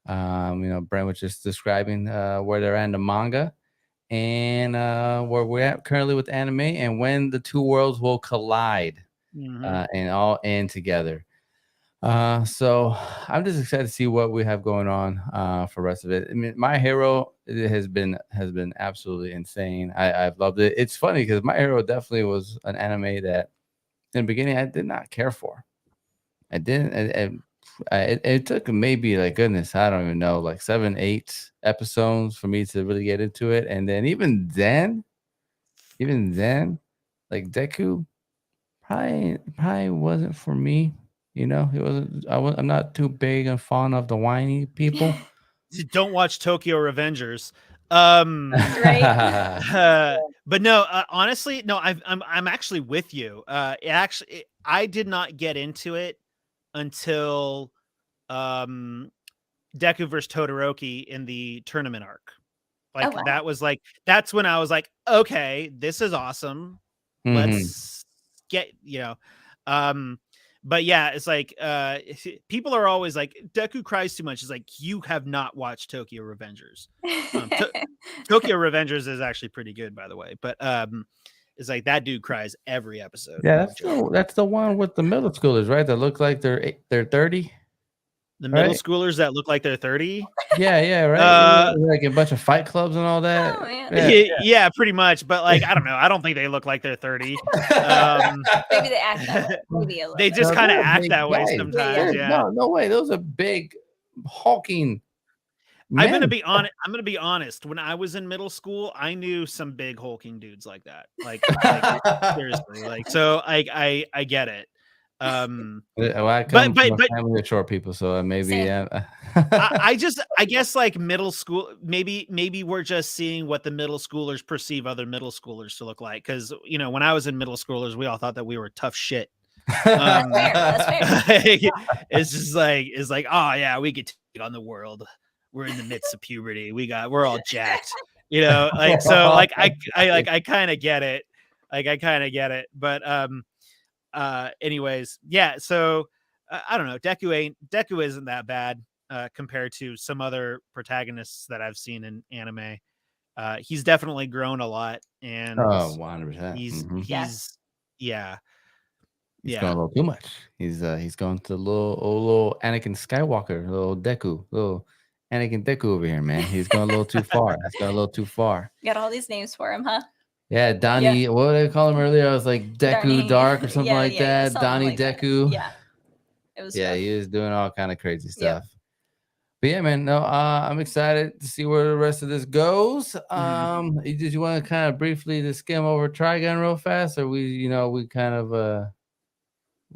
Brent was just describing where they're at in the manga and where we're at currently with anime and when the two worlds will collide and all end together. So I'm just excited to see what we have going on for the rest of it. I mean, My Hero has been absolutely insane. I've loved it. It's funny because My Hero definitely was an anime that in the beginning I did not care for. I didn't. it took maybe like goodness, I don't even know, like 7, 8 episodes for me to really get into it, and then even then, like Deku probably wasn't for me. You know, it wasn't. I'm not too big and fond of the whiny people. Don't watch Tokyo Revengers. Right. But no, honestly, no. I'm actually with you. I did not get into it until Deku versus Todoroki in the tournament arc. Like wow. that was like that's when I was like, okay, this is awesome. Mhm. Let's get but yeah, it's like people are always like Deku cries too much. It's like you have not watched Tokyo Revengers. Tokyo Revengers is actually pretty good, by the way, but it's like that dude cries every episode. Yeah, No joke. that's the one with the middle schoolers, right? That look like they're 30. The middle Right? schoolers that look like they're 30. Yeah, right. Like a bunch of fight clubs and all that. Oh, man. Yeah, pretty much. But like, I don't know. I don't think they look like they're 30. Maybe they act that way. Maybe a little They bit. just No, kind of they're act big that way guys. sometimes. Yeah. No way. Those are big, hulking I'm men. gonna be honest. I'm gonna be honest. When I was in middle school, I knew some big hulking dudes like that. Like seriously. Like so. I get it. Well, I come But from a family of short people, so maybe Same. yeah. I guess like middle school, maybe we're just seeing what the middle schoolers perceive other middle schoolers to look like. Because when I was in middle schoolers, we all thought that we were tough shit. That's fair. It's just like oh yeah, we could take on the world. We're in the midst of puberty. We're all jacked. Like so like I kind of get it. Like I kind of get it. But anyways, yeah, so I don't know. Deku isn't that bad compared to some other protagonists that I've seen in anime. He's definitely grown a lot, and 100%. he's Yeah. He's going a little too much. He's going to the little Anakin Skywalker, little Anakin Deku over here, man. He's going a little too far. That's going a little too far. Got all these names for him, huh? Yeah, Donnie. What did I call him earlier? I was like Deku Donnie. Dark or something like Yeah, that. something Donnie like that. Deku. Yeah. It was Yeah, rough. he was doing all kind of crazy Yep. stuff. But yeah, man, no, I'm excited to see where the rest of this goes. Did you want to kind of briefly just skim over Trigun real fast, or we kind of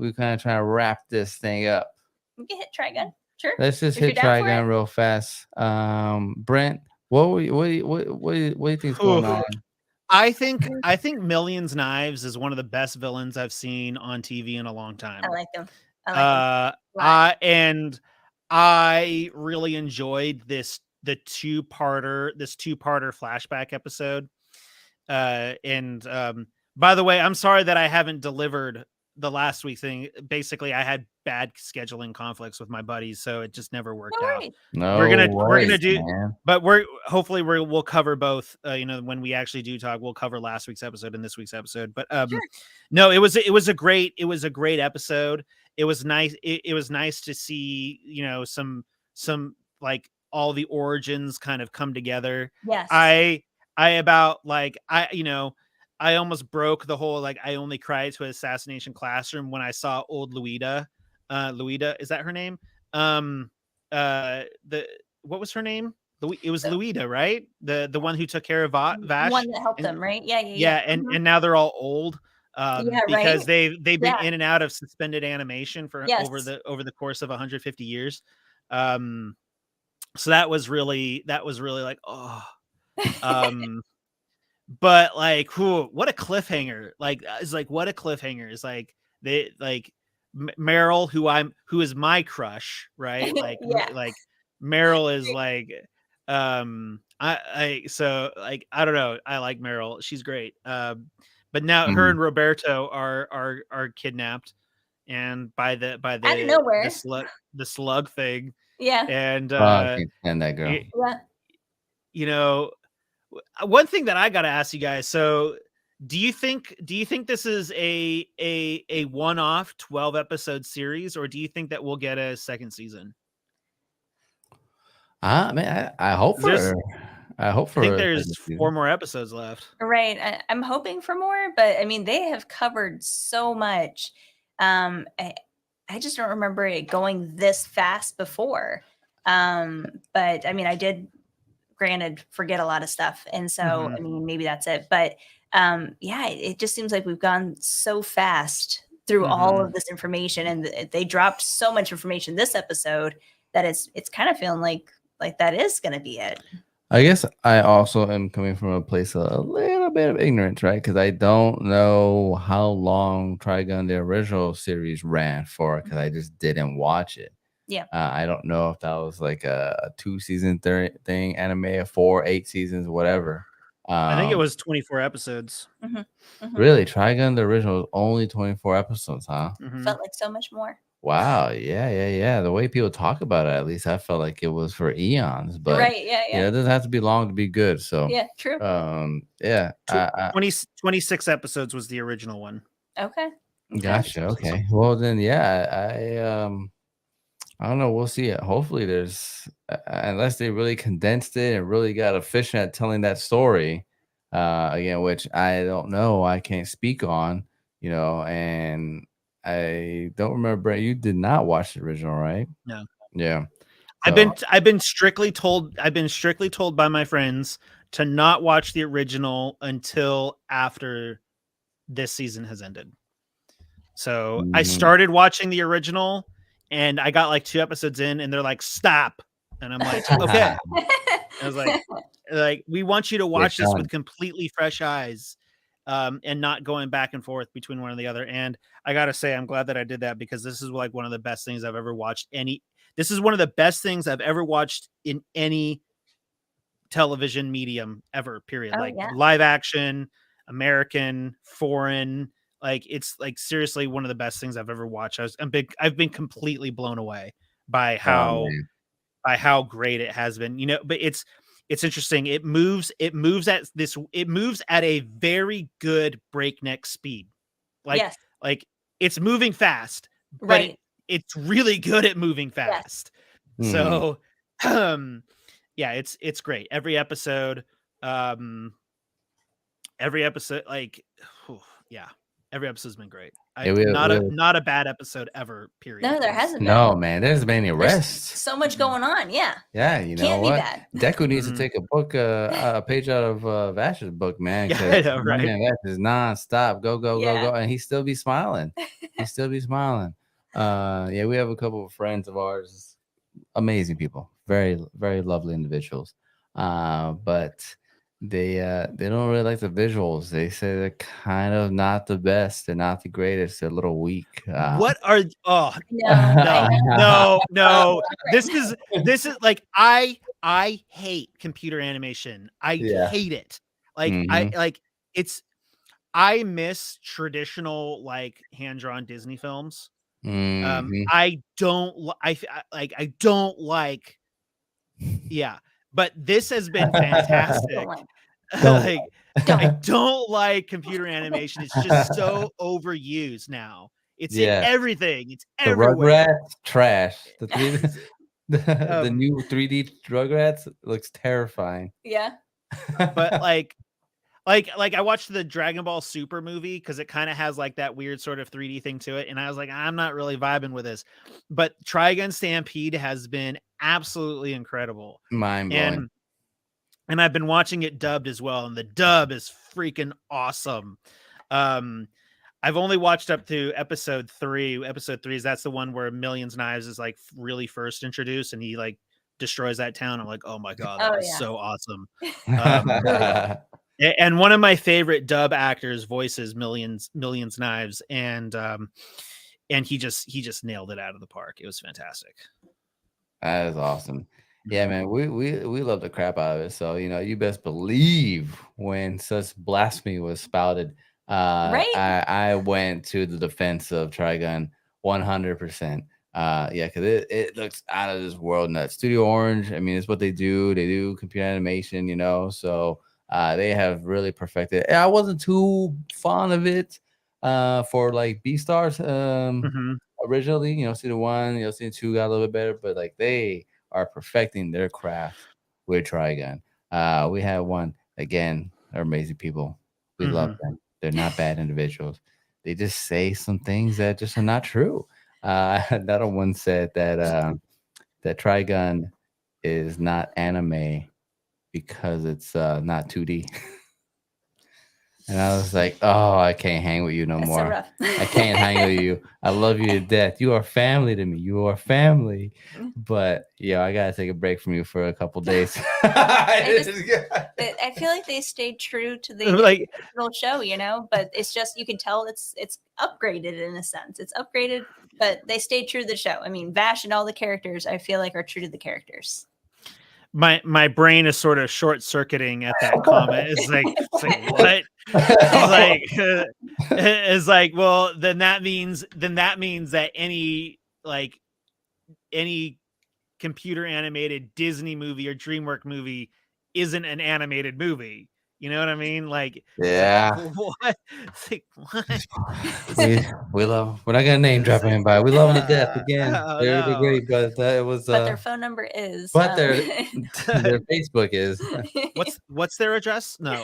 trying to wrap this thing up? We can hit Trigun. Sure. Let's just If you're hit down for Trigun it. real fast. Brent, what do you think's going on? I think Millions Knives is one of the best villains I've seen on TV in a long time. I like them. And I really enjoyed this two-parter flashback episode. And by the way, I'm sorry that I haven't delivered the last week thing. Basically, I had bad scheduling conflicts with my buddies, so it just never worked out. No, we're gonna do, man. but hopefully we'll cover both. When we actually do talk, we'll cover last week's episode and this week's episode. But Sure. no, it was a great episode. It was nice. It was nice to see some like all the origins kind of come together. Yes. I almost broke the whole I only cried to Assassination Classroom when I saw old Luida. Luida, is that her name? What was her name? It was Luida, right? The one who took care of Vash. One that helped them, right? Yeah. And now they're all old. Because right? they've been in and out of suspended animation for Yes. over the course of 150 years. So that was really like, oh. But like, what a cliffhanger! What a cliffhanger! It's like they Meryl, who is my crush, right? Like, like Meryl is like, I don't know. I like Meryl. She's great. But now her and Roberto are kidnapped, and by the out of nowhere, the slug thing. Yeah. And I can't stand that girl. One thing that I got to ask you guys. So, do you think this is a one-off 12-episode series, or do you think that we'll get a second season? Man, I hope for. I think there's 4 more episodes left. Right. I'm hoping for more, but I mean, they have covered so much. I just don't remember it going this fast before. But I mean, I did, granted, forget a lot of stuff, and so Mhm. I mean, maybe that's it. But yeah, it just seems like we've gone so fast through all Mhm. of this information, and they dropped so much information this episode that it's kind of feeling like that is going to be it. I guess I also am coming from a place of a little bit of ignorance, right? Because I don't know how long Trigun, the original series, ran for, because I just didn't watch it. Yeah. I don't know if that was like a 2-season thing, anime, a 4, 8 seasons, whatever. I think it was 24 episodes. Really, Trigun, the original, was only 24 episodes, huh? Mhm. Felt like so much more. Wow. Yeah. The way people talk about it, at least I felt like it was for eons. But Right. Yeah. it doesn't have to be long to be good. So Yeah. True. yeah. I 26 episodes was the original one. Okay. gotcha. Okay. Well then, yeah. I don't know. We'll see it. Hopefully, there's unless they really condensed it and really got efficient at telling that story. Again, which I don't know. I can't speak on. And I don't remember. Brett, you did not watch the original, right? No. Yeah. I've been strictly told by my friends to not watch the original until after this season has ended. So I started watching the original and I got like 2 episodes in and they're like, stop. And I'm like, okay. I was like, we want you to watch this with completely fresh eyes, and not going back and forth between one and the other. And I got to say, I'm glad that I did that, because this is like one of the best things I've ever watched. This is one of the best things I've ever watched in any television medium ever, period. Oh, Like yeah. live action, American, foreign. Like it's like seriously one of the best things I've ever watched. I've been completely blown away by how great it has been. But it's interesting. It moves at a very good breakneck speed. Like Yes. like it's moving fast, but Right. it's really good at moving fast. So yeah, it's great. Every episode, like yeah, every episode's been great. Not a bad episode ever, period. No, there hasn't been. No, man, there's been any There's rest. so much going on. Yeah. Yeah, you know Can't be what? bad. Deku needs to Mhm. take a page out of Vash's book, man. Yeah, 'cause I know, my right? man Vash is nonstop. Go, Yeah. and he still be smiling. He still be smiling. Yeah, we have a couple of friends of ours, amazing people, very, very lovely individuals. But they don't really like the visuals. They say they're kind of not the best. They're not the greatest. They're a little weak. What are No. no. This is like I hate computer animation. I Yeah. hate it. Like I miss traditional like hand-drawn Disney films. I don't like yeah, but this has been fantastic. Like I don't like computer animation. It's just so overused now. It's in everything. It's The everywhere. Rugrats trash. The new 3D Rugrats looks terrifying. Yeah. But like I watched the Dragon Ball Super movie because it kind of has like that weird sort of 3D thing to it, and I was like, I'm not really vibing with this. But Trigun Stampede has been absolutely incredible, Mind blowing. and I've been watching it dubbed as well, and the dub is freaking awesome. I've only watched up to episode 3. Episode 3 is that's the one where Millions Knives is like really first introduced, and he like destroys that town. I'm like, oh my god, that was so awesome. And one of my favorite dub actors voices Millions Knives, and he just nailed it out of the park. It was fantastic. That is awesome. Yeah, man, we love the crap out of it. So you best believe when such blasphemy was spouted, Right. I went to the defense of Trigun 100%. Yeah, because it looks out of this world nuts. Studio Orange, I mean, it's what they do. They do computer animation, so they have really perfected it. I wasn't too fond of it for like Beastars originally. Season 1, season 2 got a little bit better, but like they are perfecting their craft with Trigun. We have one again. They're amazing people. We love them. They're not bad individuals. They just say some things that just are not true. Another one said that Trigun is not anime because it's not 2D. And I was like, oh, I can't hang with you no That's more. so rough. I can't hang with you. I love you to death. You are family to me. You are family. But yeah, I gotta take a break from you for a couple days. I feel like they stayed true to the Like, original show, you know, but it's just you can tell it's upgraded in a sense. It's upgraded, but they stayed true to the show. I mean, Vash and all the characters, I feel like, are true to the characters. my brain is sort of short circuiting at that comment. It's like what? It's like, well, then that means that any computer animated Disney movie or DreamWorks movie isn't an animated movie. You know what I mean? Like, Yeah. what? It's like, what? we love. We're not gonna name drop anybody. We love them to death again. Oh, They're no. great, but it was. But their phone number is. But their Facebook is. What's their address? No,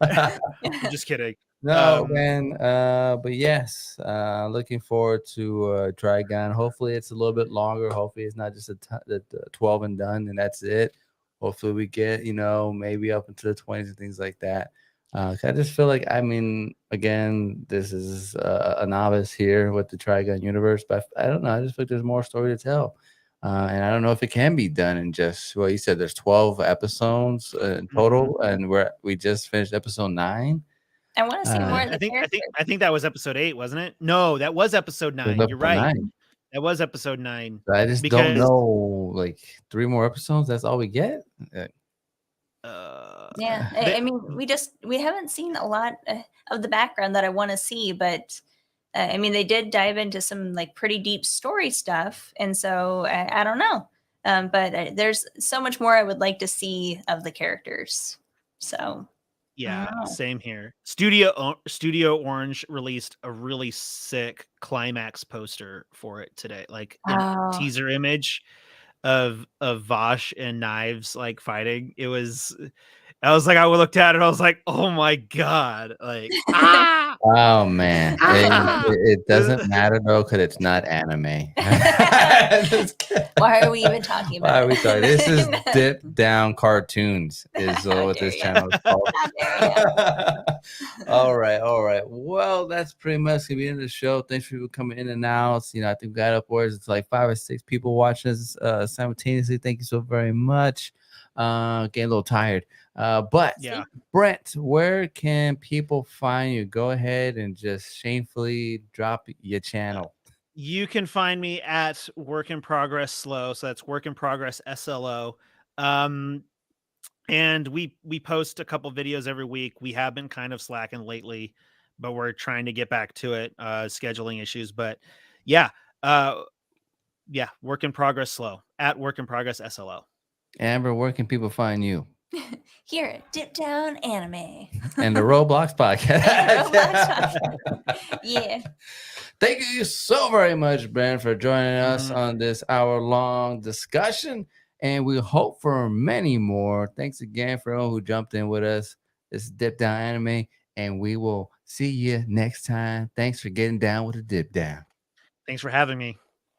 I'm just kidding. No, man. But yes, looking forward to Trigun. Hopefully, it's a little bit longer. Hopefully, it's not just the 12 and done, and that's it. Hopefully, we get maybe up into the 20s and things like that. I just feel like, I mean, again, this is a novice here with the Trigun universe, but I don't know. I just feel like there's more story to tell. And I don't know if it can be done in just, well, you said there's 12 episodes in total, and we just finished episode 9. I want to see more of the I think that was episode 8, wasn't it? No, that was episode 9. You're right. 9. That was episode 9. I just don't know, like 3 more episodes. That's all we get. Yeah, I mean, we haven't seen a lot of the background that I want to see, but I mean, they did dive into some like pretty deep story stuff, and so I don't know, but there's so much more I would like to see of the characters. So yeah, same here. Studio Orange released a really sick climax poster for it today, like a teaser image of Vash and Knives like fighting. I was like, I looked at it, I was like, oh my god, like oh man, it doesn't matter though, because it's not anime. Why are we even talking about? Why are we talking? This is Dip Down Cartoons is what this channel is called. All right. Well, that's pretty much gonna be the end of the show. Thanks for people coming in and out. I think we got upwards. It's like 5 or 6 people watching us simultaneously. Thank you so very much. Getting a little tired. But yeah, Brent, where can people find you? Go ahead and just shamefully drop your channel. You can find me at Work in Progress Slow. So that's Work in Progress SLO. And we post a couple videos every week. We have been kind of slacking lately, but we're trying to get back to it. Scheduling issues, but yeah. Work in Progress Slow at Work in Progress SLO. Amber, where can people find you? Here at Dip Down Anime and the Roblox podcast. Yeah. Thank you so very much, Brent, for joining us on this hour-long discussion, and we hope for many more. Thanks again for everyone who jumped in with us. This is Dip Down Anime, and we will see you next time. Thanks for getting down with the Dip Down. Thanks for having me.